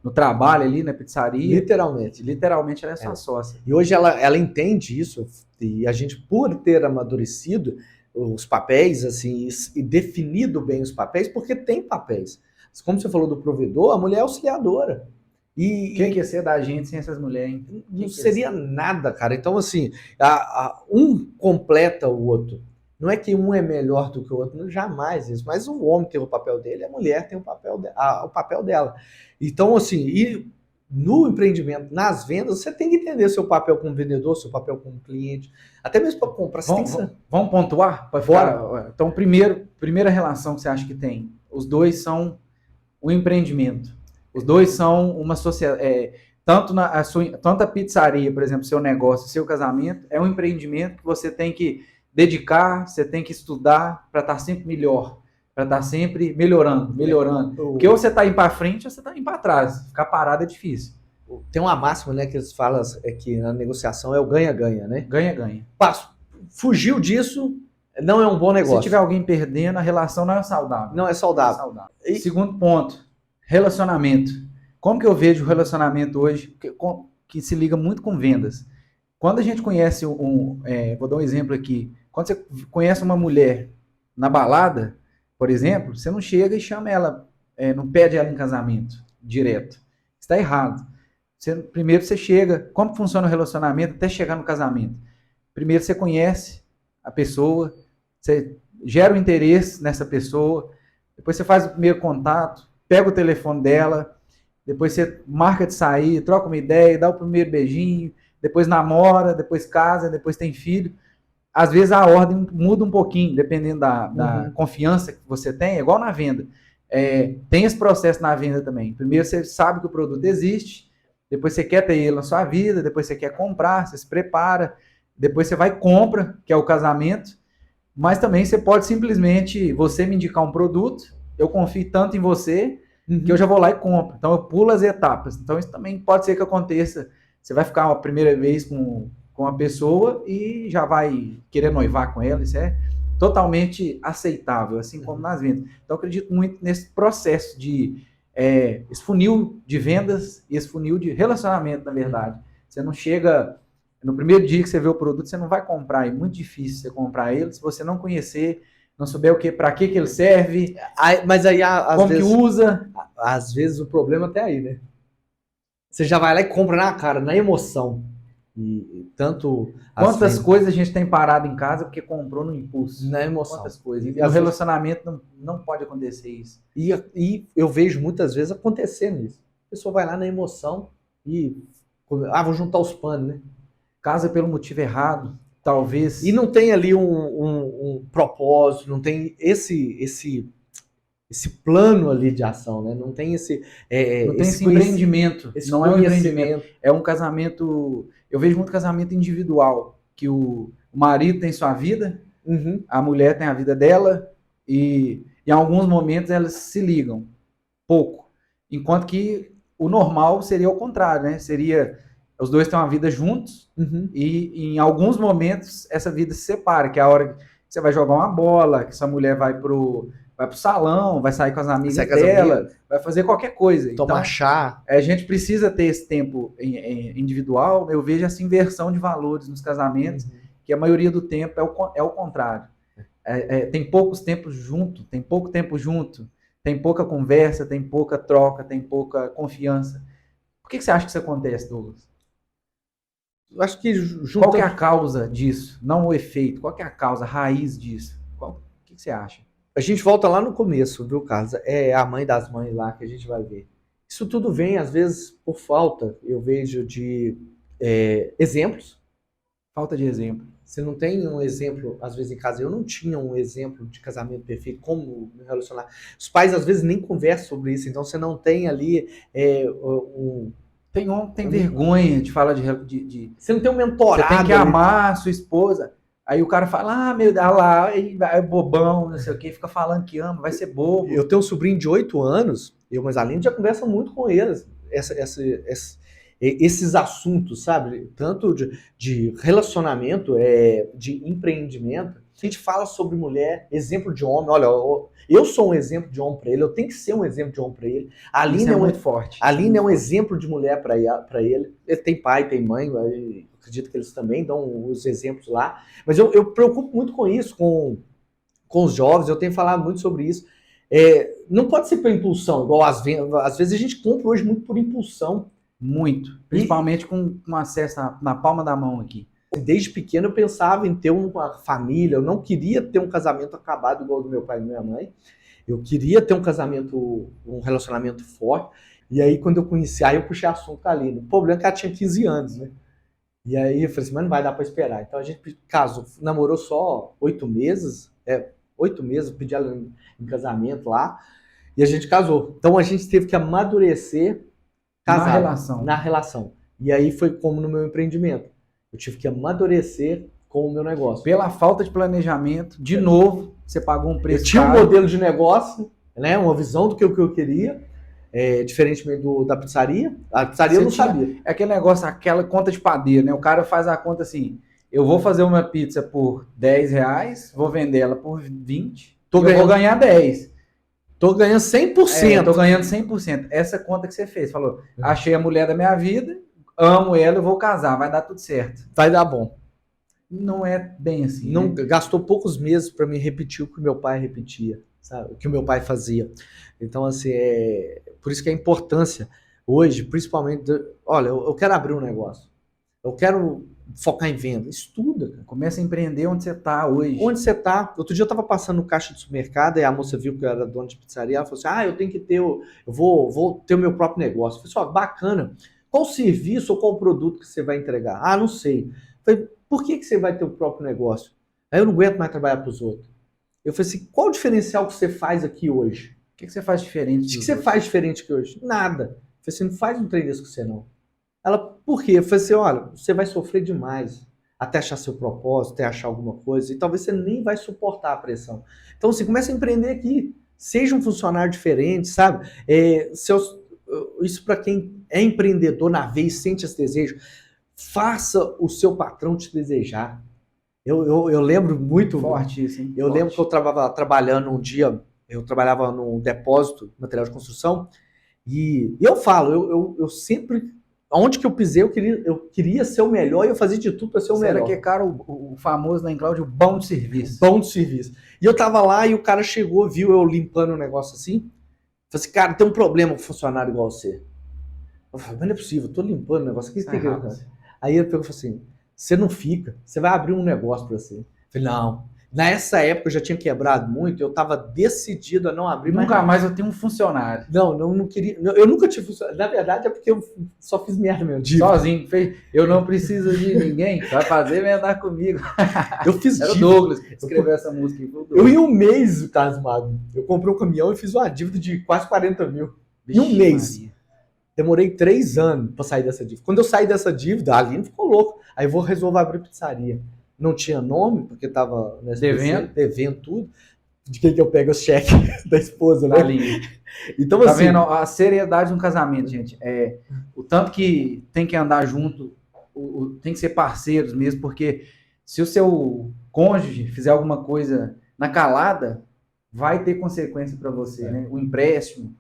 No trabalho ali, na pizzaria. Literalmente ela é sua sócia. E hoje ela entende isso, e a gente, por ter amadurecido os papéis, assim, e definido bem os papéis, porque tem papéis. Como você falou do provedor, a mulher é auxiliadora. E quem que ia ser da gente sem essas mulheres, hein? Não seria nada, cara. Então, assim, um completa o outro. Não é que um é melhor do que o outro, jamais isso. Mas o homem tem o papel dele, a mulher tem o papel dela. Então, assim, e no empreendimento, nas vendas, você tem que entender seu papel como vendedor, seu papel como cliente, até mesmo para comprar. Vamos pontuar? Bora. Então, primeira relação que você acha que tem? Os dois são o empreendimento. Os dois são uma sociedade. tanto a pizzaria, por exemplo, seu negócio, seu casamento, é um empreendimento que você tem que dedicar, você tem que estudar para estar sempre melhor, para estar sempre melhorando, melhorando. Porque ou você está indo para frente ou você está indo para trás. Ficar parado é difícil. Tem uma máxima, né, que eles falam que na negociação é o ganha-ganha, né? Ganha-ganha. Fugiu disso, não é um bom negócio. Se tiver alguém perdendo, a relação não é saudável. Não é saudável. Segundo ponto, relacionamento. Como que eu vejo o relacionamento hoje, que se liga muito com vendas? Quando a gente conhece vou dar um exemplo aqui, quando você conhece uma mulher na balada, por exemplo, você não chega e chama ela, não pede ela em casamento, direto. Está errado. Primeiro você chega, como funciona o relacionamento até chegar no casamento? Primeiro você conhece a pessoa, você gera um interesse nessa pessoa, depois você faz o primeiro contato, pega o telefone dela, depois você marca de sair, troca uma ideia, dá o primeiro beijinho, depois namora, depois casa, depois tem filho. Às vezes a ordem muda um pouquinho, dependendo da confiança que você tem, é igual na venda. Tem esse processo na venda também. Primeiro você sabe que o produto existe, depois você quer ter ele na sua vida, depois você quer comprar, você se prepara, depois você vai e compra, que é o casamento, mas também você pode simplesmente, você me indicar um produto, eu confio tanto em você, que eu já vou lá e compro. Então eu pulo as etapas. Então isso também pode ser que aconteça. Você vai ficar a primeira vez com a pessoa e já vai querer noivar com ela. Isso é totalmente aceitável, assim como nas vendas. Então eu acredito muito nesse processo esse funil de vendas e esse funil de relacionamento, na verdade. Você não chega... No primeiro dia que você vê o produto, você não vai comprar. É muito difícil você comprar ele se você não conhecer, não souber para que ele serve, mas aí, como que usa. Às vezes o problema até aí, né? Você já vai lá e compra na cara, na emoção. E tanto... Quantas coisas a gente tem parado em casa porque comprou no impulso. Na emoção. Quantas coisas. E no relacionamento não pode acontecer isso. E eu vejo muitas vezes acontecendo isso. A pessoa vai lá na emoção e... vou juntar os panos, né? Casa pelo motivo errado, talvez. E não tem ali um propósito, não tem esse plano ali de ação, né? Não tem esse empreendimento. Não é um empreendimento. É um casamento... Eu vejo muito casamento individual, que o marido tem sua vida, a mulher tem a vida dela, e em alguns momentos elas se ligam pouco. Enquanto que o normal seria o contrário, né? Seria... Os dois têm uma vida juntos e em alguns momentos essa vida se separa, que é a hora que você vai jogar uma bola, que essa mulher vai pro salão, vai sair com as amigas dela, vai fazer qualquer coisa. Tomar chá. A gente precisa ter esse tempo individual. Eu vejo essa inversão de valores nos casamentos, que a maioria do tempo é o contrário. Tem poucos tempos junto, tem pouco tempo junto, tem pouca conversa, tem pouca troca, tem pouca confiança. Por que você acha que isso acontece, Douglas? Eu acho que Qual que é a causa disso? Não o efeito. Qual que é a causa, a raiz disso? O que você acha? A gente volta lá no começo, viu, Carlos? É a mãe das mães lá que a gente vai ver. Isso tudo vem, às vezes, por falta, eu vejo, de exemplos. Falta de exemplo. Você não tem um exemplo, às vezes, em casa. Eu não tinha um exemplo de casamento perfeito, como me relacionar. Os pais, às vezes, nem conversam sobre isso, então você não tem ali Tem homem que tem vergonha de falar de... Você não tem um mentorado. Você tem que amar a sua esposa. Aí o cara fala, meu Deus, lá, é bobão, não sei o que, fica falando que ama, vai ser bobo. Eu tenho um sobrinho de 8 anos, mas a Aline já conversa muito com eles, esses assuntos, sabe? Tanto de relacionamento, de empreendimento. A gente fala sobre mulher, exemplo de homem. Olha, eu sou um exemplo de homem para ele, eu tenho que ser um exemplo de homem para ele. A Aline é muito forte. A Aline é um exemplo de mulher para ele. Ele tem pai, tem mãe, acredito que eles também dão os exemplos lá. Mas eu preocupo muito com isso, com os jovens, eu tenho falado muito sobre isso. Não pode ser por impulsão, igual às vezes a gente compra hoje muito por impulsão. Muito. Principalmente com acesso na palma da mão aqui. Desde pequeno eu pensava em ter uma família, eu não queria ter um casamento acabado igual do meu pai e da minha mãe. Eu queria ter um relacionamento forte. E aí quando eu conheci, aí eu puxei assunto com a Aline. O problema é que ela tinha 15 anos, né? E aí eu falei assim, mas não vai dar para esperar. Então a gente casou, namorou só 8 meses. 8 meses, eu pedi ela em casamento lá. E a gente casou. Então a gente teve que amadurecer casado. relação. Na relação. E aí foi como no meu empreendimento. Eu tive que amadurecer com o meu negócio. Pela falta de planejamento, de novo, você pagou um preço Eu tinha um caro. modelo de negócio, né, uma visão do que eu queria, diferentemente da pizzaria. A pizzaria eu não sabia. É aquele negócio, aquela conta de padeiro, né? O cara faz a conta assim, eu vou fazer uma pizza por R$10, vou vender ela por 20, eu vou ganhar 10. Tô ganhando 100%. Tô ganhando 100%. Essa conta que você fez, falou, achei a mulher da minha vida, amo ela, eu vou casar, vai dar tudo certo. Vai dar bom. Não é bem assim, não, né? Gastou poucos meses para me repetir o que meu pai repetia, sabe? O que o meu pai fazia. Então, assim, por isso que a importância hoje, principalmente, olha, eu quero abrir um negócio, eu quero focar em venda, estuda, cara. Começa a empreender onde você está hoje. Onde você está? Outro dia eu estava passando no caixa de supermercado e a moça viu que eu era dono de pizzaria, ela falou assim, eu tenho que ter, eu vou ter o meu próprio negócio. Eu falei assim, bacana, qual o serviço ou qual o produto que você vai entregar? Não sei. Eu falei, por que você vai ter o próprio negócio? Aí eu não aguento mais trabalhar para os outros. Eu falei assim, qual o diferencial que você faz aqui hoje? O que você faz diferente? O que você faz diferente aqui hoje? Nada. Eu falei assim, não faz um trem desse com você não. Ela, por quê? Eu falei assim, olha, você vai sofrer demais até achar seu propósito, até achar alguma coisa, e talvez você nem vai suportar a pressão. Então, assim, começa a empreender aqui. Seja um funcionário diferente, sabe? Isso para quem é empreendedor na veia e sente esse desejo, faça o seu patrão te desejar. Eu lembro muito... Forte isso, hein? Eu lembro que eu estava trabalhando um dia, eu trabalhava num depósito de material de construção, e eu falo, eu sempre... Onde que eu pisei, eu queria ser o melhor e eu fazia de tudo para ser o melhor. Era que, cara, o famoso lá em Cláudio, bom de serviço. Bom de serviço. E eu tava lá e o cara chegou, viu eu limpando um negócio assim. Falei assim, cara, tem um problema com funcionário igual você. Eu falei, mas não é possível, eu tô limpando o negócio. Aí ele pegou e falou assim, você não fica, você vai abrir um negócio para você. Eu falei, não. Nessa época eu já tinha quebrado muito, eu estava decidido a não abrir mais. Nunca mais eu tenho um funcionário. Não queria. Eu nunca tive funcionário. Na verdade é porque eu só fiz merda mesmo. Sozinho. Eu não preciso de ninguém. Vai fazer, vem andar comigo. Eu fiz Era o Douglas que escreveu essa música. Eu em um mês, Carlos Magno, eu comprei um caminhão e fiz uma dívida de quase 40 mil. Em um mês. Maria. Demorei 3 anos para sair dessa dívida. Quando eu saí dessa dívida, a Aline ficou louco. Aí eu vou resolver abrir pizzaria. Não tinha nome, porque tava devendo tudo. De quem que eu pego os cheques da esposa, né? Então, tá assim, vendo a seriedade de um casamento, gente? O tanto que tem que andar junto, tem que ser parceiros mesmo, porque se o seu cônjuge fizer alguma coisa na calada, vai ter consequência para você, né? O empréstimo,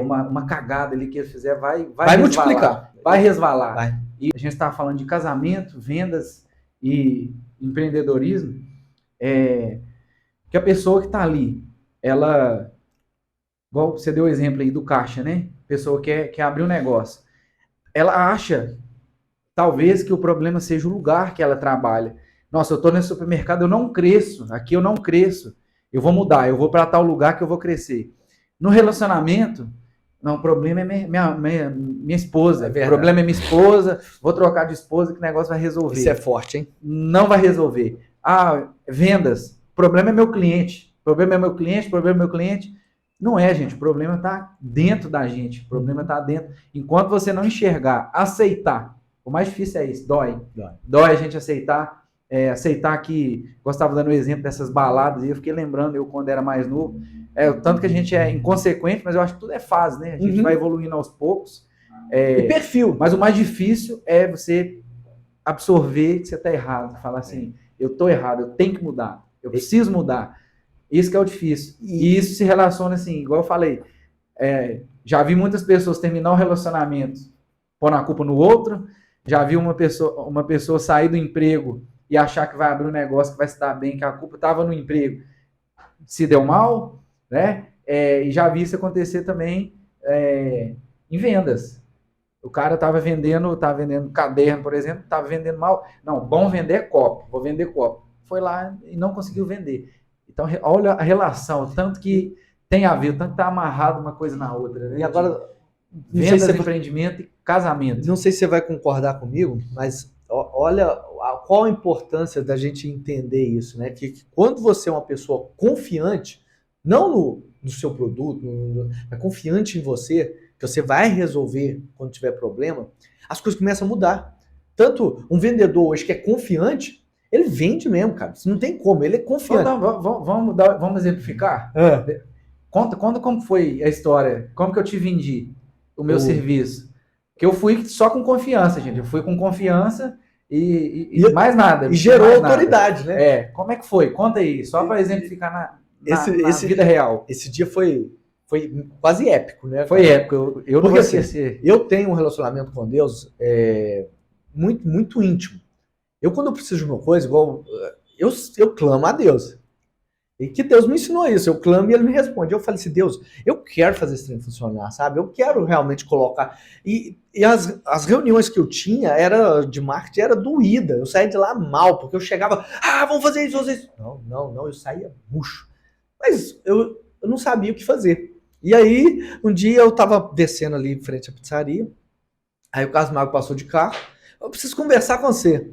uma cagada ali que ele fizer, vai multiplicar. Vai resvalar. Vai. E a gente estava falando de casamento, vendas e empreendedorismo, que a pessoa que está ali, ela, igual você deu o exemplo aí do caixa, né? A pessoa quer abrir um negócio. Ela acha, talvez, que o problema seja o lugar que ela trabalha. Nossa, eu estou nesse supermercado, eu não cresço, aqui eu não cresço, eu vou mudar, eu vou para tal lugar que eu vou crescer. No relacionamento, não, o problema é minha esposa. O problema é minha esposa. Vou trocar de esposa que o negócio vai resolver. Isso é forte, hein? Não vai resolver. Vendas. O problema é meu cliente. O problema é meu cliente. O problema é meu cliente. Não é, gente. O problema está dentro da gente. O problema está dentro. Enquanto você não enxergar, aceitar. O mais difícil é isso. Dói a gente aceitar. Aceitar que... Gostava dando o exemplo dessas baladas. E eu fiquei lembrando, eu quando era mais novo... o tanto que a gente é inconsequente, mas eu acho que tudo é fase, né? A gente vai evoluindo aos poucos. E perfil. Mas o mais difícil é você absorver que você está errado. Falar assim, eu estou errado, eu tenho que mudar. Eu preciso mudar. Isso que é o difícil. E isso se relaciona assim, igual eu falei. Já vi muitas pessoas terminar um relacionamento pondo a culpa no outro. Já vi uma pessoa sair do emprego e achar que vai abrir um negócio, que vai se dar bem, que a culpa estava no emprego. Se deu mal, né? E já vi isso acontecer também em vendas. O cara estava vendendo caderno, por exemplo, estava vendendo mal. Não, bom vender é copo, vou vender copo. Foi lá e não conseguiu vender. Então, olha a relação, tanto que tem a ver, tanto que está amarrado uma coisa na outra. Né? E agora, vendas, empreendimento e casamento. Não sei se você vai concordar comigo, mas olha qual a importância da gente entender isso, né? Que quando você é uma pessoa confiante, não no seu produto, é confiante em você, que você vai resolver quando tiver problema, as coisas começam a mudar. Tanto um vendedor hoje que é confiante, ele vende mesmo, cara. Isso não tem como, ele é confiante. Vamos exemplificar? É. Conta como foi a história, como que eu te vendi o meu serviço. Que eu fui só com confiança, gente. Eu fui com confiança e mais nada. E gerou autoridade, né? Como é que foi? Conta aí, só para exemplificar na vida real. Esse dia foi quase épico, né? Foi épico, eu não vou esquecer. Eu tenho um relacionamento com Deus muito, muito íntimo. Quando eu preciso de uma coisa, igual eu clamo a Deus. E que Deus me ensinou isso. Eu clamo e ele me responde. Eu falei assim, Deus, eu quero fazer esse trem funcionar, sabe? Eu quero realmente colocar. E as reuniões que eu tinha de marketing era doída. Eu saía de lá mal, porque eu chegava, vamos fazer isso, fazer isso. Não, eu saía murcho. Mas eu não sabia o que fazer. E aí, um dia eu tava descendo ali em frente à pizzaria, aí o Carlos Magno passou de carro, eu preciso conversar com você.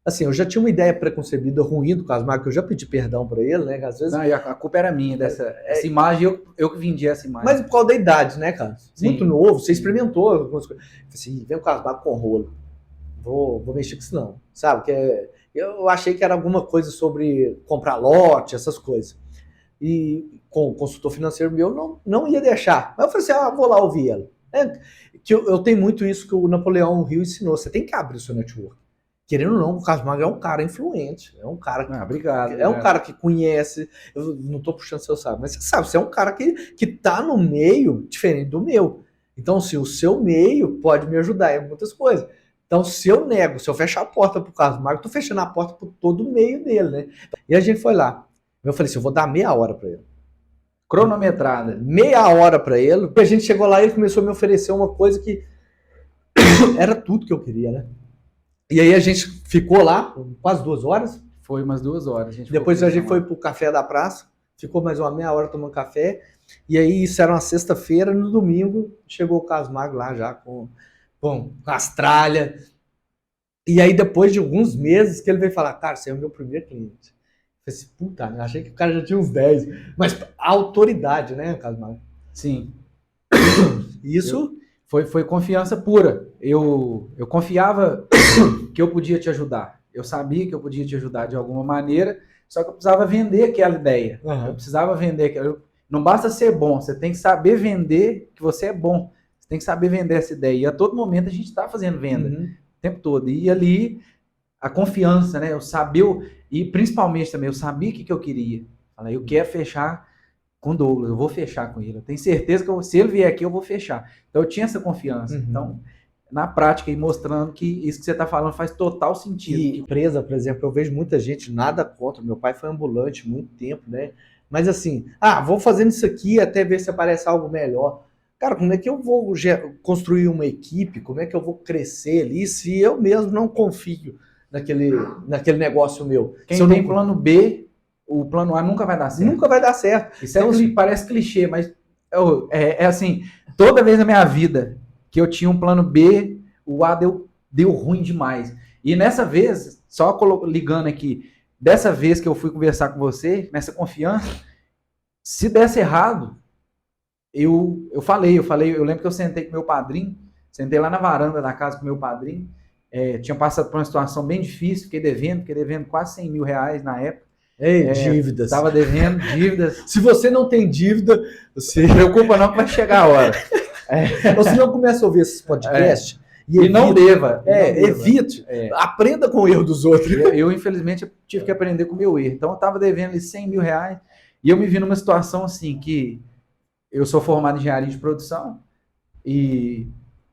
Assim, eu já tinha uma ideia preconcebida ruim do Carlos Magno, que eu já pedi perdão pra ele, né? Às vezes... Não, e a culpa era minha essa imagem, eu que vendi essa imagem. Mas por causa da idade, né, cara? Sim. Muito novo, você experimentou algumas coisas. Assim, vem o Carlos Magno com rolo. Vou mexer com isso não, sabe? Eu achei que era alguma coisa sobre comprar lote, essas coisas. E com o consultor financeiro meu, não ia deixar. Mas eu falei assim, vou lá ouvir ela. Que eu tenho muito isso que o Napoleão Hill ensinou. Você tem que abrir o seu network. Querendo ou não, o Carlos Magno é um cara influente. É um cara que, obrigado. Um cara que conhece. Eu não estou puxando seu sabe, mas você sabe, você é um cara que tá no meio diferente do meu. Então, assim, o seu meio pode me ajudar em muitas coisas. Então, se eu fechar a porta pro Carlos Magno, eu tô fechando a porta por todo o meio dele, né? E a gente foi lá. Eu falei assim, eu vou dar meia hora para ele. Cronometrada. Meia hora para ele. Porque a gente chegou lá e ele começou a me oferecer uma coisa que era tudo que eu queria, né? E aí a gente ficou lá quase 2 horas. Foi umas 2 horas. Depois a gente foi pro café da praça. Ficou mais uma meia hora tomando café. E aí isso era uma sexta-feira. No domingo chegou o Carlos Magno lá já com as tralhas. E aí depois de alguns meses que ele veio falar, cara, você é o meu primeiro cliente. Eu falei assim, puta, eu achei que o cara já tinha uns 10. Mas a autoridade, né, Carlos Magno? Sim. Isso... Foi confiança pura. Eu confiava que eu podia te ajudar. Eu sabia que eu podia te ajudar de alguma maneira, só que eu precisava vender aquela ideia. Uhum. Eu precisava vender. Não basta ser bom, você tem que saber vender que você é bom. Você tem que saber vender essa ideia. E a todo momento a gente está fazendo venda, o tempo todo. E ali, a confiança, né? Eu sabia, e principalmente também, eu sabia o que eu queria. Falei, eu quero fechar com o Douglas, eu vou fechar com ele. Eu tenho certeza que se ele vier aqui, eu vou fechar. Então, eu tinha essa confiança. Então, na prática, e mostrando que isso que você está falando faz total sentido. E empresa, por exemplo, eu vejo muita gente, nada contra. Meu pai foi ambulante muito tempo, né? Mas assim, vou fazendo isso aqui até ver se aparece algo melhor. Cara, como é que eu vou construir uma equipe? Como é que eu vou crescer ali se eu mesmo não confio naquele negócio meu? Quem se eu tem plano B... O plano A nunca vai dar certo. Nunca vai dar certo. Isso parece clichê, mas é assim, toda vez na minha vida que eu tinha um plano B, o A deu ruim demais. E nessa vez, só ligando aqui, dessa vez que eu fui conversar com você, nessa confiança, se desse errado, eu lembro que eu sentei com meu padrinho, sentei lá na varanda da casa com meu padrinho, tinha passado por uma situação bem difícil, fiquei devendo quase 100 mil reais na época. Dívidas. Estava devendo dívidas. Se você não tem dívida, você... Não preocupa não que vai chegar a hora. Ou se não começa a ouvir esses podcasts... E não deva. Evite. Aprenda com o erro dos outros. Eu infelizmente, tive que aprender com o meu erro. Então, eu estava devendo ali 100 mil reais e eu me vi numa situação assim que eu sou formado em engenharia de produção e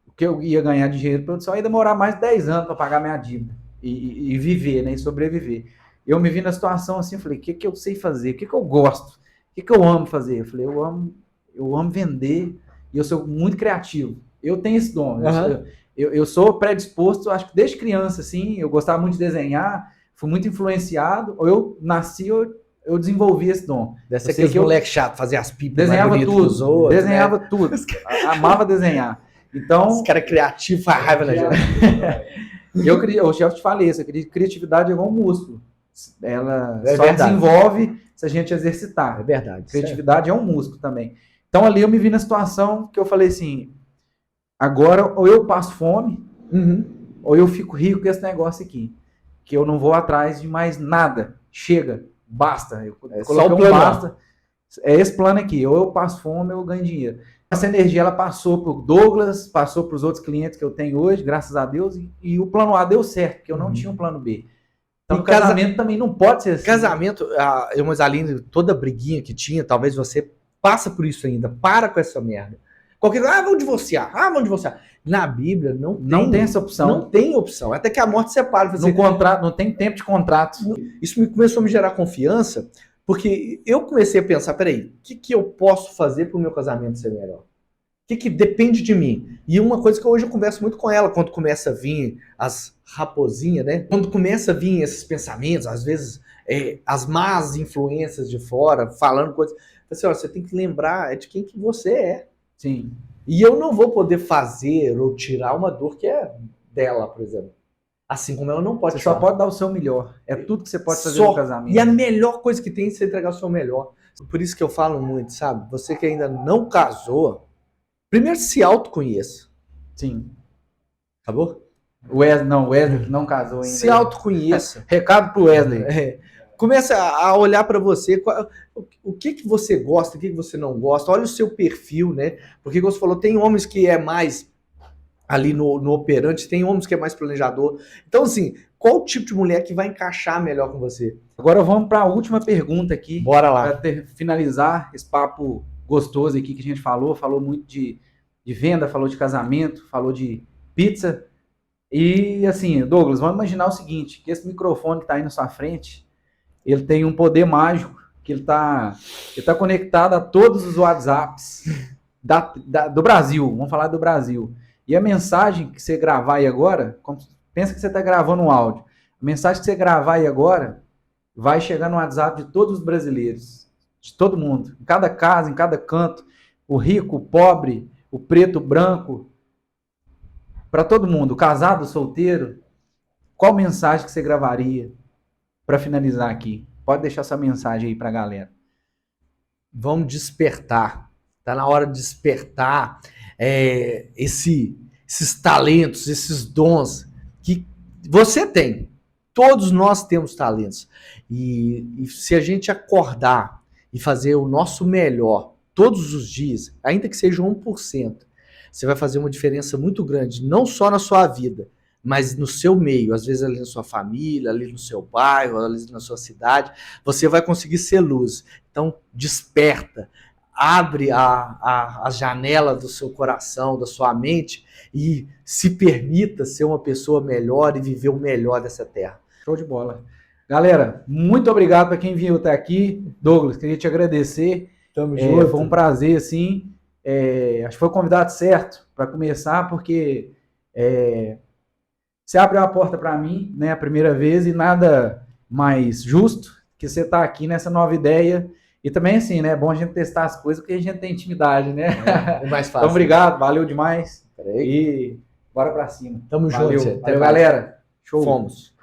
o que eu ia ganhar de engenharia de produção ia demorar mais de 10 anos para pagar minha dívida e viver, né, e sobreviver. Eu me vi na situação assim, eu falei, o que eu sei fazer? O que eu gosto? O que eu amo fazer? Eu falei, eu amo vender e eu sou muito criativo. Eu tenho esse dom. Eu sou predisposto, acho que desde criança, assim, eu gostava muito de desenhar, fui muito influenciado, ou eu nasci, eu desenvolvi esse dom. Deve ser aquele moleque chato, fazia as pipas desenhava tudo, outros, desenhava tudo, amava desenhar. Então... Esse cara é criativo, faz raiva na gente. Eu já te falei isso, criatividade é igual um músculo. Ela só desenvolve se a gente exercitar. É verdade. Criatividade é um músculo também. Então ali eu me vi na situação que eu falei assim, Agora, ou eu passo fome, Uhum. ou eu fico rico com esse negócio aqui. Que eu não vou atrás de mais nada. Chega, basta. Eu É só coloquei o um plano A. basta. É esse plano aqui. Ou eu passo fome, ou eu ganho dinheiro. Essa energia, ela passou para o Douglas, passou para os outros clientes que eu tenho hoje, graças a Deus, e o plano A deu certo, porque eu não tinha um plano B. Então, E o casamento também não pode ser assim. Casamento, mas Aline, toda briguinha que tinha, talvez você passa por isso ainda. Para com essa merda. Qualquer coisa, vamos divorciar. Vamos divorciar. Na Bíblia Não tem essa opção. Não tem opção. Até que a morte separe. No contrato, não tem tempo de contrato. Isso começou a me gerar confiança, porque eu comecei a pensar, peraí, o que eu posso fazer para o meu casamento ser melhor? O que depende de mim? E uma coisa que hoje eu converso muito com ela, quando começa a vir as raposinhas, né? Quando começa a vir esses pensamentos, às vezes as más influências de fora, falando coisas, assim, ó, você tem que lembrar de quem que você é. Sim. E eu não vou poder fazer ou tirar uma dor que é dela, por exemplo. Assim como ela não pode. Você só pode dar o seu melhor. É tudo que você pode fazer no casamento. E a melhor coisa que tem é você entregar o seu melhor. Por isso que eu falo muito, sabe? Você que ainda não casou, primeiro se autoconheça. Sim. Acabou? O Wesley não casou ainda. Se autoconheça. Recado pro Wesley. Começa a olhar para você, o que você gosta, o que você não gosta. Olha o seu perfil, né? Porque, como você falou, tem homens que é mais ali no operante, tem homens que é mais planejador. Então, assim, qual tipo de mulher que vai encaixar melhor com você? Agora vamos para a última pergunta aqui. Bora lá. Para finalizar esse papo gostoso aqui que a gente falou muito de venda, falou de casamento, falou de pizza. E assim, Douglas, vamos imaginar o seguinte, que esse microfone que está aí na sua frente, ele tem um poder mágico, que ele tá conectado a todos os WhatsApps do Brasil, vamos falar do Brasil. E a mensagem que você gravar aí agora, pensa que você está gravando um áudio, a mensagem que você gravar aí agora vai chegar no WhatsApp de todos os brasileiros, de todo mundo, em cada casa, em cada canto, o rico, o pobre, o preto, o branco, para todo mundo, o casado, o solteiro. Qual mensagem que você gravaria para finalizar aqui? Pode deixar essa mensagem aí para a galera. Vamos despertar. Tá na hora de despertar esses talentos, esses dons que você tem. Todos nós temos talentos. E se a gente acordar e fazer o nosso melhor todos os dias, ainda que seja 1%, você vai fazer uma diferença muito grande, não só na sua vida, mas no seu meio, às vezes ali na sua família, ali no seu bairro, ali na sua cidade, você vai conseguir ser luz. Então, desperta, abre a janela do seu coração, da sua mente e se permita ser uma pessoa melhor e viver o melhor dessa terra. Show de bola. Galera, muito obrigado para quem veio até aqui. Douglas, queria te agradecer. Tamo junto. Foi um prazer, assim. Acho que foi o convidado certo para começar, porque você abriu a porta para mim, né, a primeira vez, e nada mais justo que você estar aqui nessa nova ideia. E também, assim, né, é bom a gente testar as coisas, porque a gente tem intimidade, né? É mais fácil. Então, obrigado, valeu demais. E bora para cima. Tamo junto. Valeu, Galera. Show. Fomos.